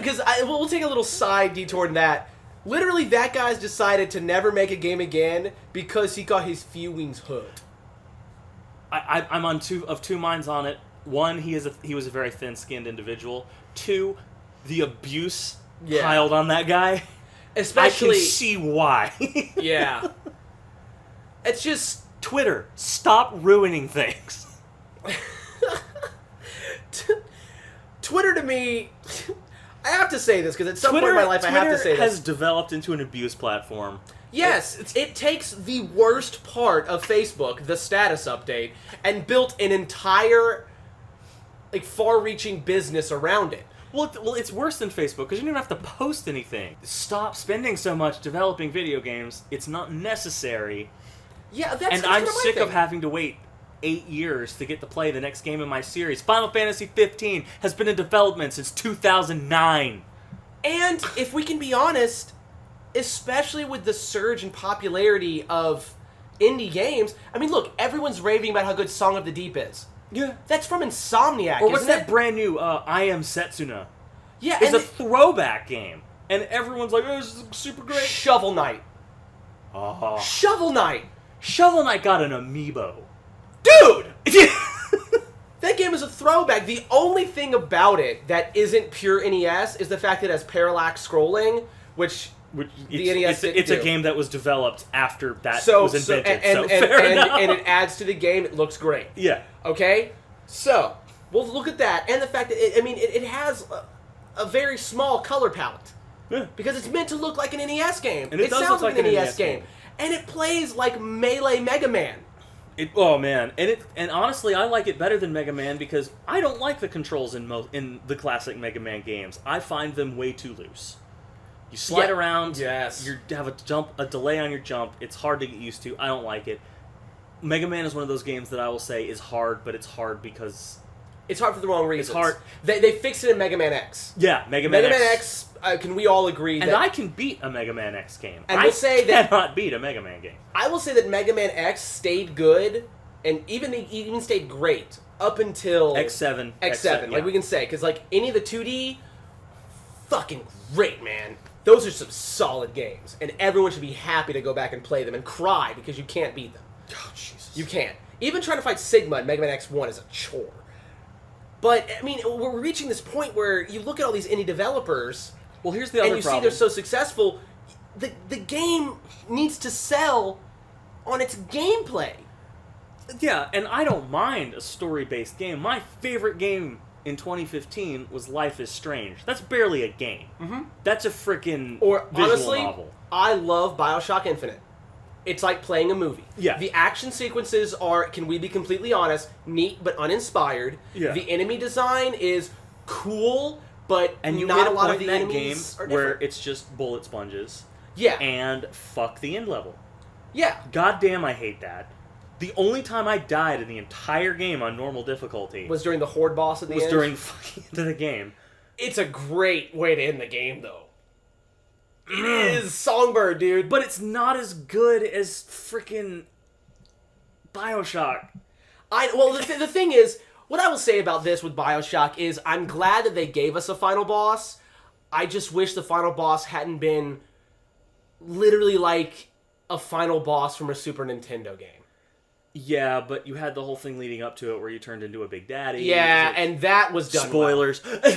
we'll take a little side detour in that. Literally, that guy's decided to never make a game again because he got his feelings hurt. I'm on two minds on it. One, he was a very thin-skinned individual. Two, the abuse piled on that guy. Especially, I can see why. Yeah. It's just... Twitter, stop ruining things. Twitter to me... I have to say this, because at some point in my life I have to say this. Twitter has developed into an abuse platform. Yes, it takes the worst part of Facebook, the status update, and built an entire, far-reaching business around it. Well, it's worse than Facebook, because you don't even have to post anything. Stop spending so much developing video games. It's not necessary. Yeah, that's I'm sick of having to wait 8 years to get to play the next game in my series. Final Fantasy 15 has been in development since 2009. And, if we can be honest, especially with the surge in popularity of indie games, I mean, look, everyone's raving about how good Song of the Deep is. Yeah. That's from Insomniac, Or what's that brand new, I Am Setsuna? Yeah, it's a throwback game. And everyone's like, oh, this is super great. Shovel Knight. Shovel Knight! Shovel Knight got an amiibo. Dude! That game is a throwback. The only thing about it that isn't pure NES is the fact that it has parallax scrolling, which the NES didn't It's do. a game that was developed after that was invented. And it adds to the game. It looks great. Yeah. Okay? So, we'll look at that. And the fact that, it has a very small color palette. Yeah. Because it's meant to look like an NES game. And it does sounds look like an NES game. And it plays like Melee Mega Man. Oh man, and honestly, I like it better than Mega Man because I don't like the controls in the classic Mega Man games. I find them way too loose. You slide around. Yes. You have a delay on your jump. It's hard to get used to. I don't like it. Mega Man is one of those games that I will say is hard, but it's hard because it's hard for the wrong reasons. It's hard. They fixed it in Mega Man X. Yeah, Mega Man X. Can we all agree that... And I can beat a Mega Man X game. And we'll say that... cannot beat a Mega Man game. I will say that Mega Man X stayed good, and even stayed great, up until... X7. X7, yeah. we can say. Because, any of the 2D, fucking great, man. Those are some solid games. And everyone should be happy to go back and play them and cry because you can't beat them. Oh, Jesus. You can't. Even trying to fight Sigma in Mega Man X1 is a chore. But, we're reaching this point where you look at all these indie developers... Well, here's the other problem. And you see they're so successful, the game needs to sell on its gameplay. Yeah, and I don't mind a story-based game. My favorite game in 2015 was Life is Strange. That's barely a game. Mm-hmm. That's a freaking visual novel. I love BioShock Infinite. It's like playing a movie. Yeah. The action sequences are, can we be completely honest, neat but uninspired. Yeah. The enemy design is cool, but and you not hit a lot of in the that enemies game are where different. it's just bullet sponges. Yeah. And fuck the end level. Yeah. God damn, I hate that. The only time I died in the entire game on normal difficulty was during the Horde boss at the end? Was during the fucking end of the game. It's a great way to end the game, though. It is Songbird, dude. But it's not as good as freaking BioShock. The thing is, what I will say about this with BioShock is I'm glad that they gave us a final boss. I just wish the final boss hadn't been literally like a final boss from a Super Nintendo game. Yeah, but you had the whole thing leading up to it where you turned into a Big Daddy. Yeah, and that was done Spoilers. Well.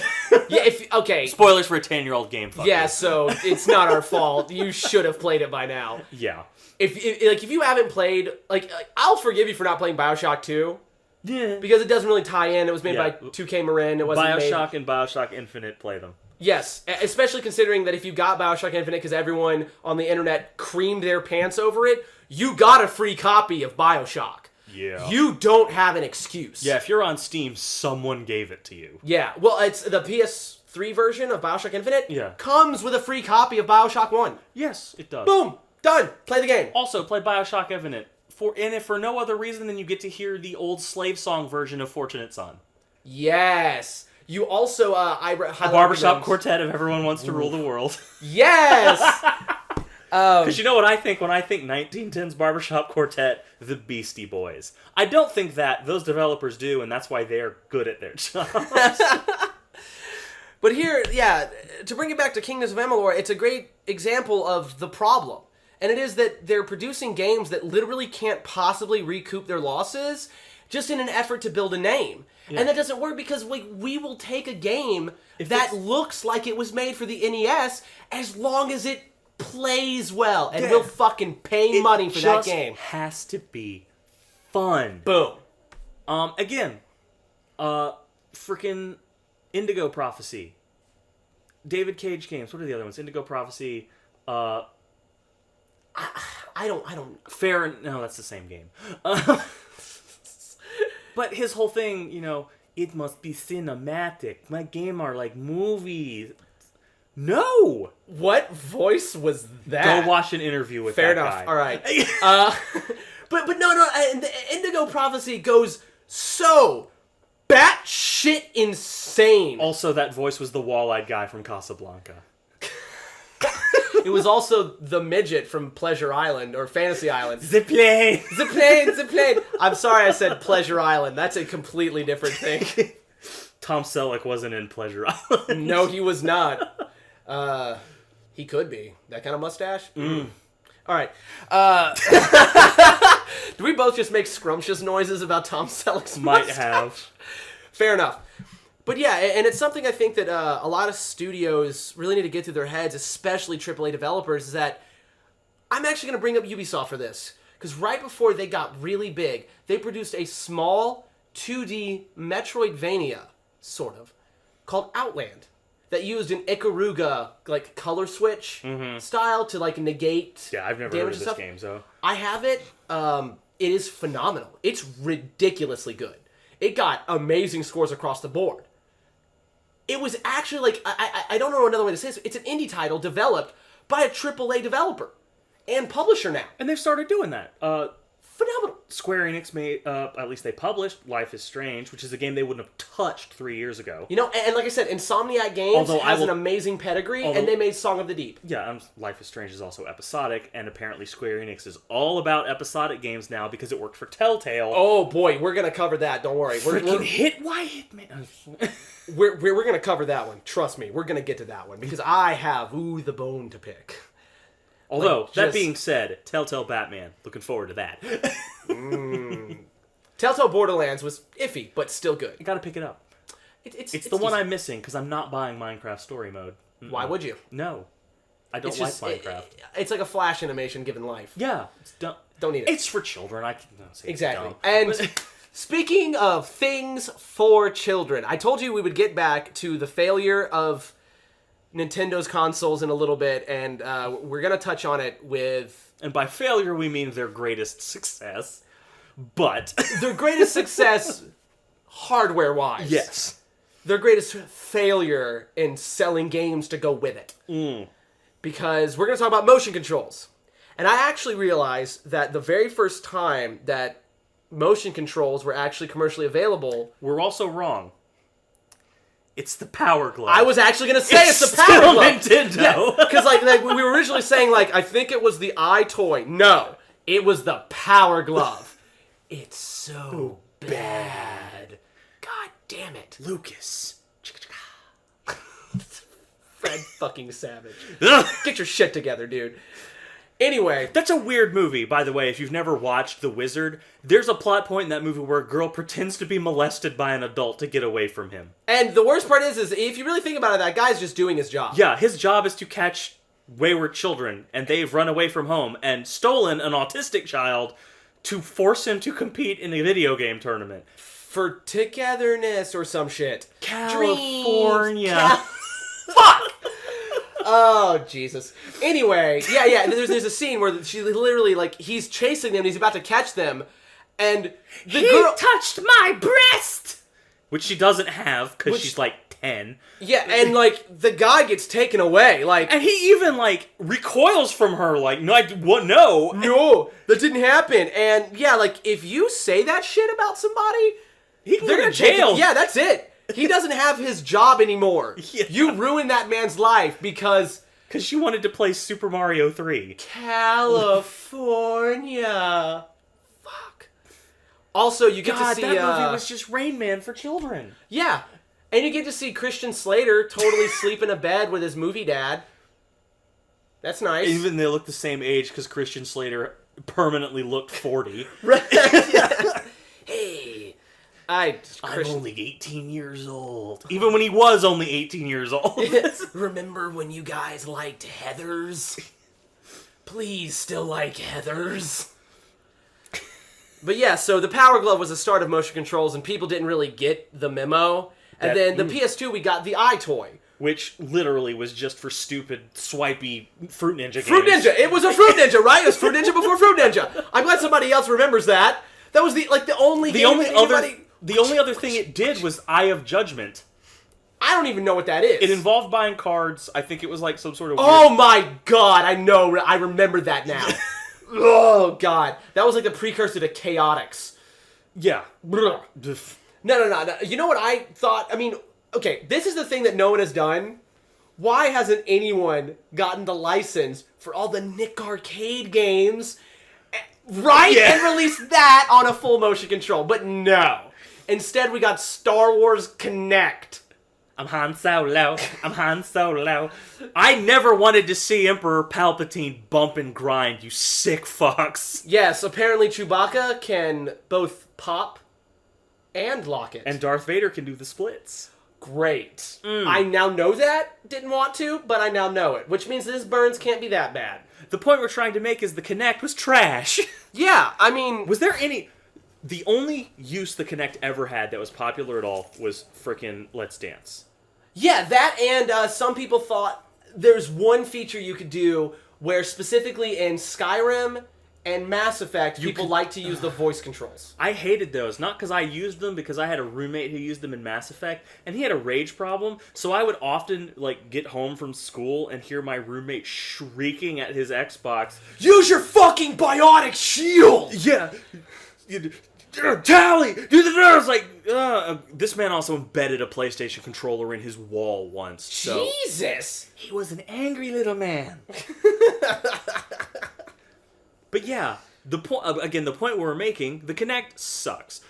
Yeah, okay. Spoilers for a 10-year-old game. Yeah, so it's not our fault. You should have played it by now. Yeah. If you haven't played, I'll forgive you for not playing BioShock 2. Yeah. Because it doesn't really tie in. It was made by 2K Marin. It wasn't BioShock and BioShock Infinite, play them. Yes, especially considering that if you got Bioshock Infinite because everyone on the internet creamed their pants over it, you got a free copy of Bioshock. Yeah. You don't have an excuse. Yeah, if you're on Steam, someone gave it to you. Yeah, well, it's the PS3 version of Bioshock Infinite. Yeah. Comes with a free copy of Bioshock 1. Yes, it does. Boom! Done! Play the game. Also, play Bioshock Infinite. If for no other reason than you get to hear the old slave song version of Fortunate Son. Yes! You also, A barbershop quartet of Everyone Wants to Rule the World. Yes! Because you know what I think when I think 1910's barbershop quartet? The Beastie Boys. I don't think that. Those developers do, and that's why they're good at their jobs. But here, yeah, to bring it back to Kingdoms of Amalur, it's a great example of the problem. And it is that they're producing games that literally can't possibly recoup their losses just in an effort to build a name. Yeah. And that doesn't work because we will take a game that looks like it was made for the NES as long as it plays well. And we'll fucking pay money for that game. It just has to be fun. Boom. Again, freaking Indigo Prophecy. David Cage games. What are the other ones? Indigo Prophecy. I don't. No, that's the same game. But his whole thing, it must be cinematic. My game are like movies. No! What voice was that? Go watch an interview with Fair that enough. guy. All right. But no. And the Indigo Prophecy goes so batshit insane. Also, that voice was the wall-eyed guy from Casablanca. It was also the midget from Pleasure Island or Fantasy Island. The plane. I'm sorry I said Pleasure Island. That's a completely different thing. Tom Selleck wasn't in Pleasure Island. No, he was not. He could be. That kind of mustache? Mm. All right. Do we both just make scrumptious noises about Tom Selleck's mustache? Might have. Fair enough. But yeah, and it's something I think that a lot of studios really need to get through their heads, especially AAA developers, is that I'm actually going to bring up Ubisoft for this. Because right before they got really big, they produced a small 2D Metroidvania, sort of, called Outland. That used an Ikaruga, color switch style to, negate Yeah, I've never heard of this game, so... I have it. It is phenomenal. It's ridiculously good. It got amazing scores across the board. It was actually, I don't know another way to say this. It's an indie title developed by a AAA developer and publisher now. And they've started doing that. Phenomenal. Square Enix made, at least they published, Life is Strange, which is a game they wouldn't have touched 3 years ago. And like I said, Insomniac Games has an amazing pedigree, and they made Song of the Deep. Yeah, Life is Strange is also episodic, and apparently Square Enix is all about episodic games now because it worked for Telltale. Oh boy, we're going to cover that, don't worry. Why Hitman? We're going to cover that one. Trust me, we're going to get to that one, because I have, the bone to pick. Although, that being said, Telltale Batman, looking forward to that. Telltale Borderlands was iffy, but still good. You gotta pick it up. It's the one I'm missing, because I'm not buying Minecraft Story Mode. Mm-mm. Why would you? No. I don't like Minecraft. It's like a Flash animation given life. Yeah. Don't need it. It's for children. I can say exactly. It's and speaking of things for children, I told you we would get back to the failure of Nintendo's consoles in a little bit, and we're going to touch on it with... And by failure, we mean their greatest success, but... Their greatest success hardware-wise. Yes. Their greatest failure in selling games to go with it. Because we're going to talk about motion controls. And I actually realized that the very first time that motion controls were actually commercially available... We're also wrong. It's the Power Glove. I was actually going to say it's the Power Glove. Nintendo. Because we were originally saying, I think it was the iToy. No, it was the Power Glove. It's so bad. God damn it. Lucas. Fred fucking Savage. Get your shit together, dude. Anyway. That's a weird movie, by the way. If you've never watched The Wizard, there's a plot point in that movie where a girl pretends to be molested by an adult to get away from him. And the worst part is if you really think about it, that guy's just doing his job. Yeah, his job is to catch wayward children, and they've run away from home and stolen an autistic child to force him to compete in a video game tournament. For togetherness or some shit. California. Fuck! Oh, Jesus. Anyway, yeah, there's a scene where she literally, like, he's chasing them, and he's about to catch them, and the girl touched my breast! Which she doesn't have, because she's, like, 10. Yeah, and, like, the guy gets taken away, like... And he even, like, recoils from her, like, no, No, that didn't happen. And, yeah, like, if you say that shit about somebody... He can go to jail. Yeah, that's it. He doesn't have his job anymore. Yeah. You ruined that man's life because... Because she wanted to play Super Mario 3. California. Fuck. Also, you get to see... that movie was just Rain Man for children. Yeah. And you get to see Christian Slater totally sleep in a bed with his movie dad. That's nice. Even they look the same age because Christian Slater permanently looked 40. Right. Yeah. Hey. I'm only 18 years old. Even when he was only 18 years old. Remember when you guys liked Heathers? Please still like Heathers. But yeah, so the Power Glove was the start of motion controls, and people didn't really get the memo. And then the PS2, we got the iToy. Which literally was just for stupid, swipey Fruit Ninja games. Fruit Ninja! It was a Fruit Ninja, right? It was Fruit Ninja before Fruit Ninja. I'm glad somebody else remembers that. That was the only other thing it did was Eye of Judgment. I don't even know what that is. It involved buying cards. I think it was like some sort of Oh my god, I know. I remember that now. Oh god. That was like the precursor to Chaotix. Yeah. No. You know what I thought? I mean, okay, this is the thing that no one has done. Why hasn't anyone gotten the license for all the Nick Arcade games, right? Yeah. And released that on a full motion control? But no. Instead, we got Star Wars Kinect. I'm Han Solo. I never wanted to see Emperor Palpatine bump and grind, you sick fucks. Yes, apparently Chewbacca can both pop and lock it. And Darth Vader can do the splits. Great. I now know that. Didn't want to, but I now know it. Which means this burns can't be that bad. The point we're trying to make is the Kinect was trash. Yeah, I mean... Was there any... The only use the Kinect ever had that was popular at all was frickin' Let's Dance. Yeah, that and some people thought there's one feature you could do where specifically in Skyrim and Mass Effect, people like to use the voice controls. I hated those. Not because I used them, because I had a roommate who used them in Mass Effect, and he had a rage problem, so I would often get home from school and hear my roommate shrieking at his Xbox. Use your fucking biotic shield! Yeah. Tally! Do the nerves! This man also embedded a PlayStation controller in his wall once. So Jesus! He was an angry little man. But yeah, the point we're making, the Kinect sucks.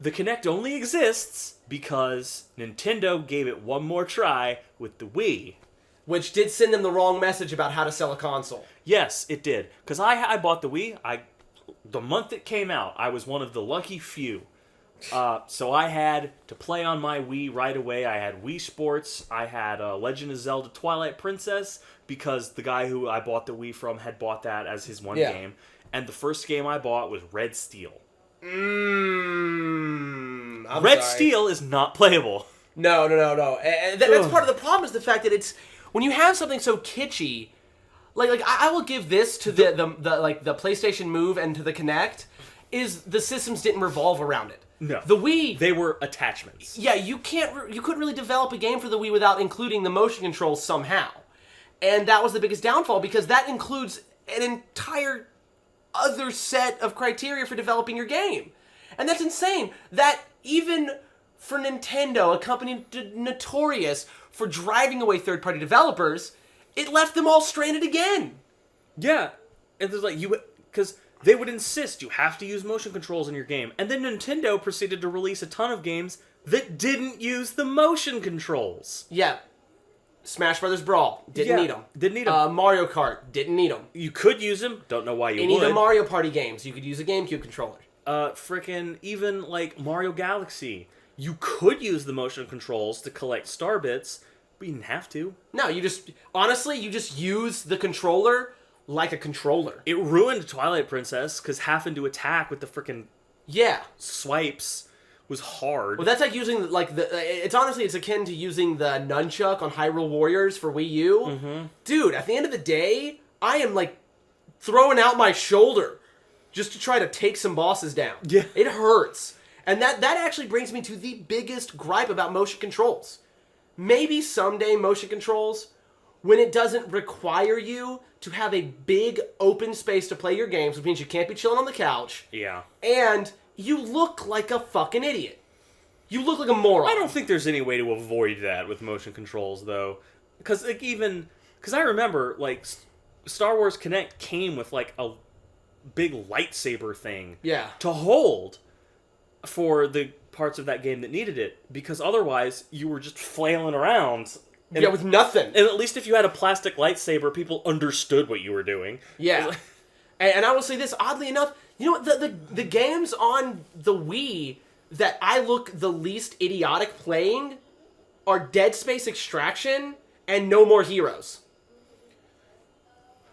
The Kinect only exists because Nintendo gave it one more try with the Wii. Which did send them the wrong message about how to sell a console. Yes, it did. Because I bought the Wii, the month it came out, I was one of the lucky few. So I had to play on my Wii right away. I had Wii Sports. I had Legend of Zelda Twilight Princess because the guy who I bought the Wii from had bought that as his one game. And the first game I bought was Red Steel. Red Steel is not playable. No. And that's part of the problem is the fact that it's... When you have something so kitschy... Like I will give this to the PlayStation Move and to the Kinect, is the systems didn't revolve around it. No. The Wii... They were attachments. Yeah, you couldn't really develop a game for the Wii without including the motion controls somehow. And that was the biggest downfall, because that includes an entire other set of criteria for developing your game. And that's insane. That even for Nintendo, a company notorious for driving away third-party developers, it left them all stranded again. Yeah. And there's because they would insist you have to use motion controls in your game. And then Nintendo proceeded to release a ton of games that didn't use the motion controls. Yeah. Smash Brothers Brawl. Didn't need them. Mario Kart. Didn't need them. You could use them. Don't know why you would. Any of the Mario Party games, you could use a GameCube controller. Even Mario Galaxy. You could use the motion controls to collect star bits, but you didn't have to. No, you just use the controller like a controller. It ruined Twilight Princess, because having to attack with the frickin' swipes was hard. Well, that's like using, like, it's akin to using the nunchuck on Hyrule Warriors for Wii U. Mm-hmm. Dude, at the end of the day, I am, like, throwing out my shoulder just to try to take some bosses down. Yeah. It hurts. And that actually brings me to the biggest gripe about motion controls. Maybe someday motion controls, when it doesn't require you to have a big open space to play your games, which means you can't be chilling on the couch. Yeah. And you look like a fucking idiot. You look like a moron. I don't think there's any way to avoid that with motion controls, though. Because, like, because I remember, like, Star Wars Kinect came with, like, a big lightsaber thing. Yeah. To hold for the parts of that game that needed it. Because otherwise, you were just flailing around. Yeah, with nothing. And at least if you had a plastic lightsaber, people understood what you were doing. Yeah. And I will say this, oddly enough, you know what, the games on the Wii that I look the least idiotic playing are Dead Space Extraction and No More Heroes.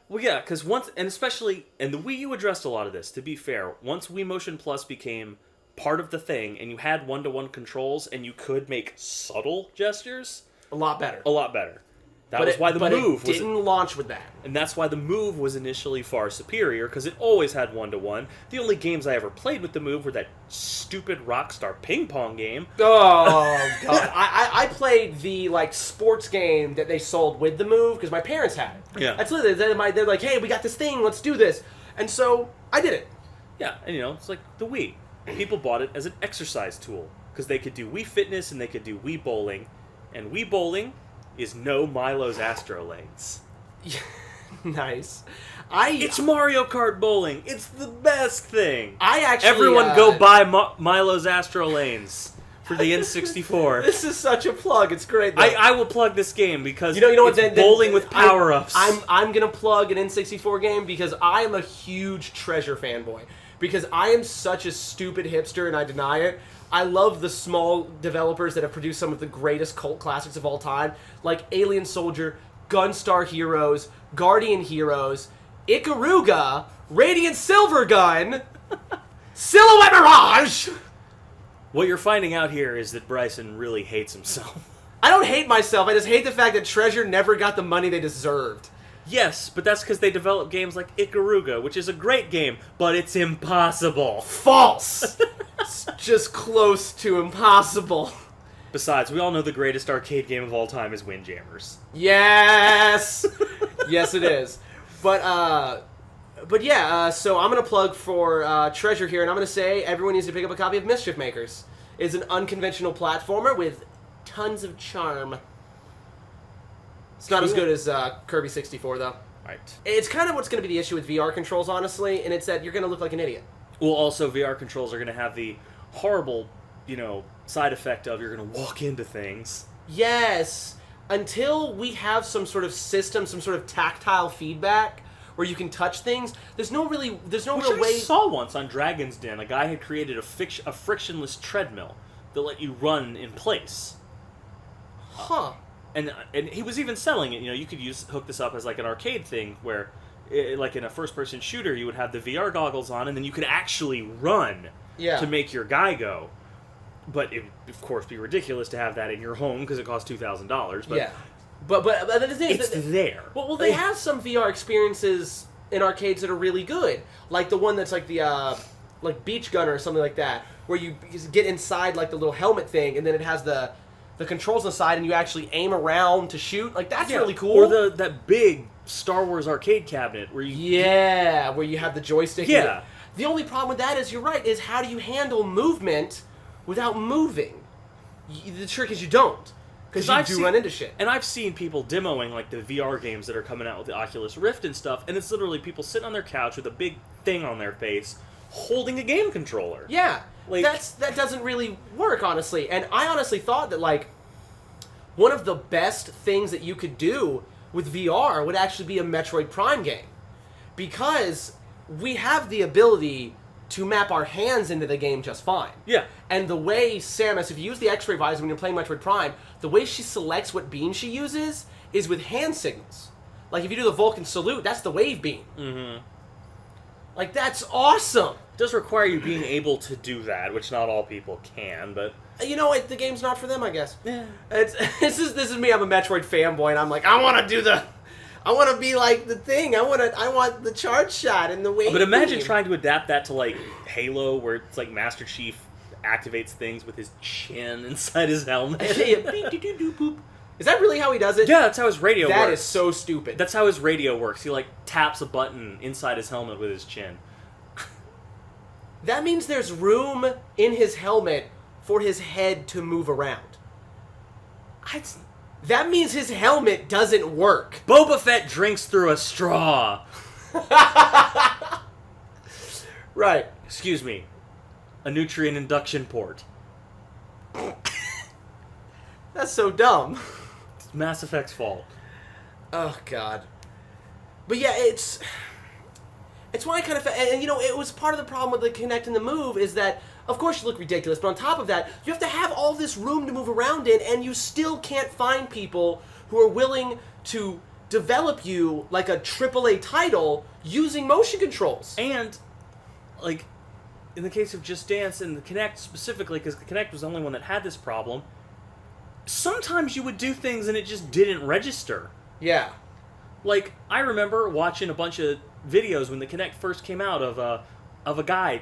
Well, yeah, because and especially, and the Wii U addressed a lot of this, to be fair. Once Wii Motion Plus became part of the thing, and you had one-to-one controls, and you could make subtle gestures... A lot better. A lot better. That was why the Move didn't launch with that. And that's why the Move was initially far superior, because it always had one-to-one. The only games I ever played with the Move were that stupid Rockstar ping pong game. Oh, God. I played the, like, sports game that they sold with the Move, because my parents had it. Yeah. That's literally, they're like, hey, we got this thing, let's do this. And so, I did it. Yeah, and it's like the Wii. People bought it as an exercise tool, because they could do Wii Fitness and they could do Wii Bowling. And Wii Bowling is no Milo's Astro Lanes. Nice. It's Mario Kart Bowling. It's the best thing. I actually... Everyone go buy Milo's Astro Lanes for the N64. This is such a plug. It's great, though. I will plug this game because you know what, it's bowling with power-ups. I'm going to plug an N64 game because I am a huge Treasure fanboy. Because I am such a stupid hipster and I deny it. I love the small developers that have produced some of the greatest cult classics of all time, like Alien Soldier, Gunstar Heroes, Guardian Heroes, Ikaruga, Radiant Silver Gun, Silhouette Mirage! What you're finding out here is that Bryson really hates himself. I don't hate myself, I just hate the fact that Treasure never got the money they deserved. Yes, but that's because they develop games like Ikaruga, which is a great game, but it's impossible. False! It's just close to impossible. Besides, we all know the greatest arcade game of all time is Windjammers. Yes! Yes, it is. But yeah, so I'm going to plug for Treasure here, and I'm going to say everyone needs to pick up a copy of Mischief Makers. It's an unconventional platformer with tons of charm. It's not as good as Kirby 64, though. Right. It's kind of what's going to be the issue with VR controls, honestly, and it's that you're going to look like an idiot. Well, also, VR controls are going to have the horrible, side effect of you're going to walk into things. Yes. Until we have some sort of system, some sort of tactile feedback where you can touch things, there's no real way... I saw once on Dragon's Den, a guy had created a frictionless treadmill that let you run in place. Huh. And he was even selling it. You could hook this up as like an arcade thing where, like in a first-person shooter, you would have the VR goggles on, and then you could actually run to make your guy go. But it would, of course, be ridiculous to have that in your home because it costs $2,000. But yeah, but the thing is, it's there. Well, they have some VR experiences in arcades that are really good, like the one that's like the like Beach Gunner or something like that, where you get inside like the little helmet thing, and then it has the controls on the side, and you actually aim around to shoot. Like, that's really cool. Or that big Star Wars arcade cabinet where you... Yeah, where you have the joystick. Yeah. The only problem with that is, you're right, is how do you handle movement without moving? The trick is you don't. Because you do run into shit. And I've seen people demoing, like, the VR games that are coming out with the Oculus Rift and stuff, and it's literally people sitting on their couch with a big thing on their face holding a game controller. Yeah. Like, that doesn't really work, honestly. And I honestly thought that, like, one of the best things that you could do with VR would actually be a Metroid Prime game. Because we have the ability to map our hands into the game just fine. Yeah. And the way Samus, if you use the X-ray visor when you're playing Metroid Prime, the way she selects what beam she uses is with hand signals. Like, if you do the Vulcan salute, that's the wave beam. Mm-hmm. Like, that's awesome! It does require you being able to do that, which not all people can, but... You know what? The game's not for them, I guess. Yeah. This is me. I'm a Metroid fanboy, and I'm like, I want to be like the thing. I want the charge shot and the wave. But imagine beam. trying to adapt that to, like, Halo, where it's like Master Chief activates things with his chin inside his helmet. Is that really how he does it? Yeah, that's how his radio works. That is so stupid. That's how his radio works. He, like, taps a button inside his helmet with his chin. That means there's room in his helmet for his head to move around. That means his helmet doesn't work. Boba Fett drinks through a straw. Right. Excuse me. A nutrient induction port. That's so dumb. It's Mass Effect's fault. Oh, God. But yeah, it's why I kind of... And, you know, it was part of the problem with the Kinect and the Move is that, of course, you look ridiculous, but on top of that, you have to have all this room to move around in, and you still can't find people who are willing to develop you like a AAA title using motion controls. And, like, in the case of Just Dance and the Kinect specifically, because the Kinect was the only one that had this problem, sometimes you would do things and it just didn't register. Yeah. Like, I remember watching a bunch of videos when the Kinect first came out of a guy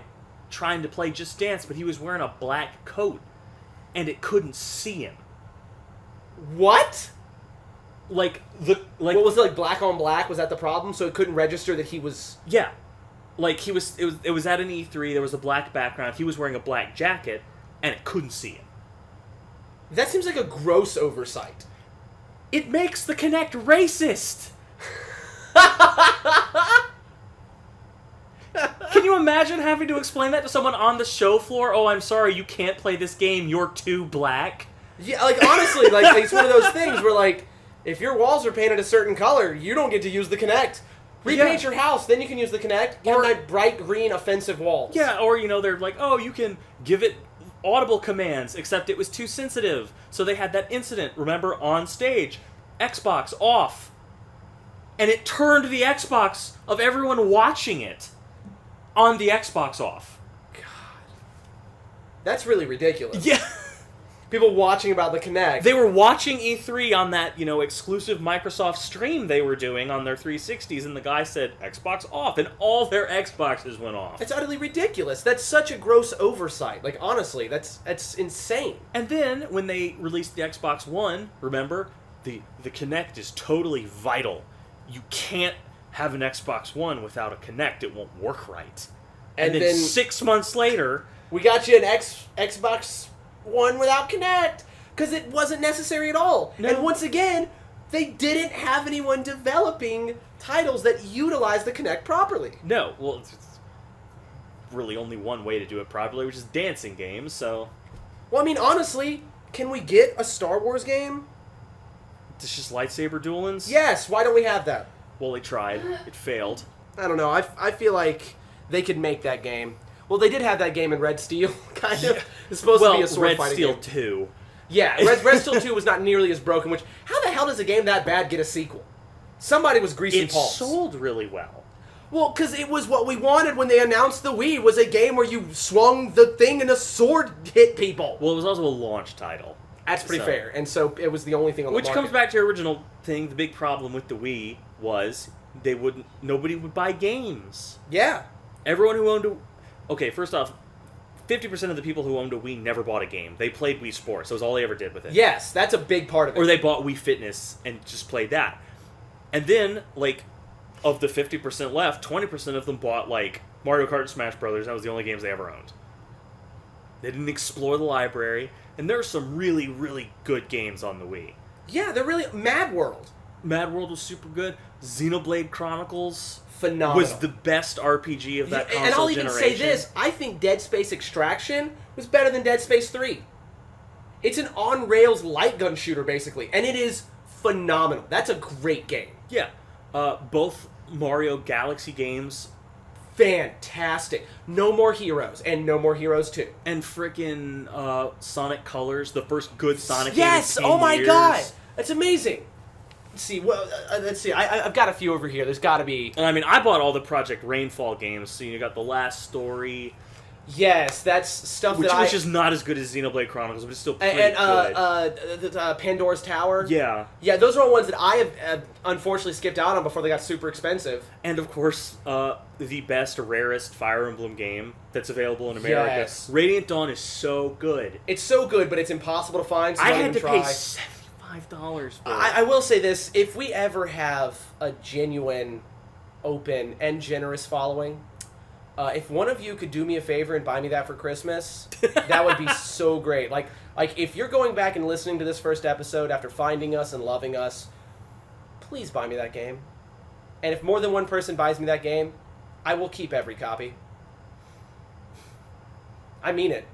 trying to play Just Dance, but he was wearing a black coat, and it couldn't see him. What? Like, what was it, like black on black? Was that the problem? So it couldn't register that he was... Yeah. Like, it was at an E3, there was a black background, he was wearing a black jacket, and it couldn't see him. That seems like a gross oversight. It makes the Kinect racist! Can you imagine having to explain that to someone on the show floor? Oh, I'm sorry, you can't play this game, you're too black. Yeah, like, honestly, like, it's one of those things where, like, if your walls are painted a certain color, you don't get to use the Kinect. Repaint your house, then you can use the Kinect. Get my bright green offensive walls. Yeah, or, you know, they're like, oh, you can give it audible commands, except it was too sensitive. So they had that incident, remember, on stage. Xbox off. And it turned the Xbox of everyone watching it on the Xbox off. God. That's really ridiculous. Yeah. People watching about the Kinect. They were watching E3 on that, you know, exclusive Microsoft stream they were doing on their 360s, and the guy said, Xbox off, and all their Xboxes went off. That's utterly ridiculous. That's such a gross oversight. Like, honestly, that's insane. And then, when they released the Xbox One, remember, the Kinect is totally vital. You can't have an Xbox One without a Kinect. It won't work right. And then 6 months later... We got you an Xbox One without Kinect, because it wasn't necessary at all. No. And once again, they didn't have anyone developing titles that utilize the Kinect properly. No, well, it's really only one way to do it properly, which is dancing games, so... Well, I mean, honestly, can we get a Star Wars game? It's just lightsaber duelings? Yes, why don't we have that? Well, they tried. It failed. I don't know, I feel like they could make that game. Well, they did have that game in Red Steel, kind of. It's supposed to be a sword fighting game. Red Steel 2. Yeah, Red Steel 2 was not nearly as broken, which... How the hell does a game that bad get a sequel? Somebody was greasing palms. It sold really well. Well, because it was what we wanted when they announced the Wii, was a game where you swung the thing and a sword hit people. Well, it was also a launch title. That's pretty fair, and so it was the only thing on the market. Which comes back to your original thing, the big problem with the Wii was nobody would buy games. Yeah. Everyone who owned a... Okay, first off, 50% of the people who owned a Wii never bought a game. They played Wii Sports. That was all they ever did with it. Yes, that's a big part of it. Or they bought Wii Fitness and just played that. And then, like, of the 50% left, 20% of them bought, like, Mario Kart and Smash Brothers. That was the only games they ever owned. They didn't explore the library. And there are some really, really good games on the Wii. Yeah, they're really... Mad World. Mad World was super good. Xenoblade Chronicles... Phenomenal. Was the best RPG of that console generation. And I'll even say this, I think Dead Space Extraction was better than Dead Space 3. It's an on-rails light gun shooter, basically, and it is phenomenal. That's a great game. Yeah. Both Mario Galaxy games. Fantastic. No More Heroes, and No More Heroes 2. And frickin' Sonic Colors, the first good Sonic game Yes! in 10 Oh my years. god! That's amazing. let's see. Well, let's see. I've got a few over here. There's got to be. And I mean, I bought all the Project Rainfall games, so you got The Last Story. Yes, that's stuff which is not as good as Xenoblade Chronicles, but it's still pretty good. And Pandora's Tower. Yeah. Yeah, those are all ones that I have unfortunately skipped out on before they got super expensive. And of course, the best, rarest Fire Emblem game that's available in America. Yes. Radiant Dawn is so good. It's so good, but it's impossible to find. So I don't had to even try. pay $75 for it. I will say this: if we ever have a genuine, open, and generous following. If one of you could do me a favor and buy me that for Christmas, that would be so great. Like if you're going back and listening to this first episode after finding us and loving us, please buy me that game. And if more than one person buys me that game, I will keep every copy. I mean it.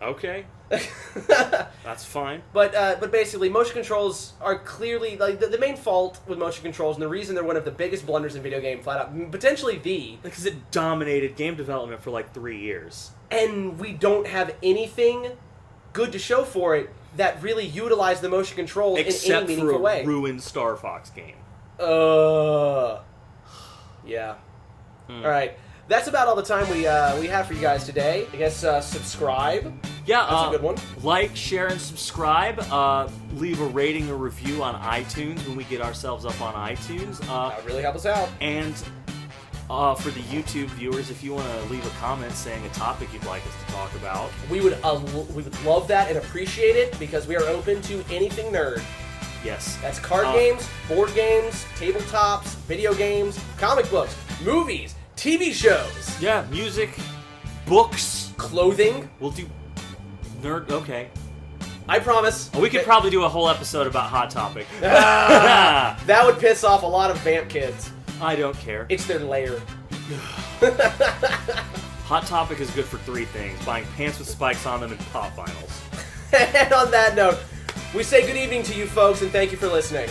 Okay. That's fine. But basically, motion controls are clearly like the main fault with motion controls, and the reason they're one of the biggest blunders in video game, flat out, potentially because it dominated game development for like 3 years, and we don't have anything good to show for it that really utilized the motion controls in any meaningful way. Except for a ruined Star Fox game. Yeah. All right. That's about all the time we have for you guys today. I guess subscribe. Yeah, that's a good one. Like, share, and subscribe. Leave a rating or review on iTunes when we get ourselves up on iTunes. That would really help us out. And for the YouTube viewers, if you want to leave a comment saying a topic you'd like us to talk about, we would love that and appreciate it because we are open to anything nerd. Yes. That's card games, board games, tabletops, video games, comic books, movies, TV shows. Yeah, music, books, clothing. We'll do nerd. Okay. I promise. We could probably do a whole episode about Hot Topic. That would piss off a lot of vamp kids. I don't care. It's their lair. Hot Topic is good for 3 things: buying pants with spikes on them and pop vinyls. And on that note, we say good evening to you folks and thank you for listening.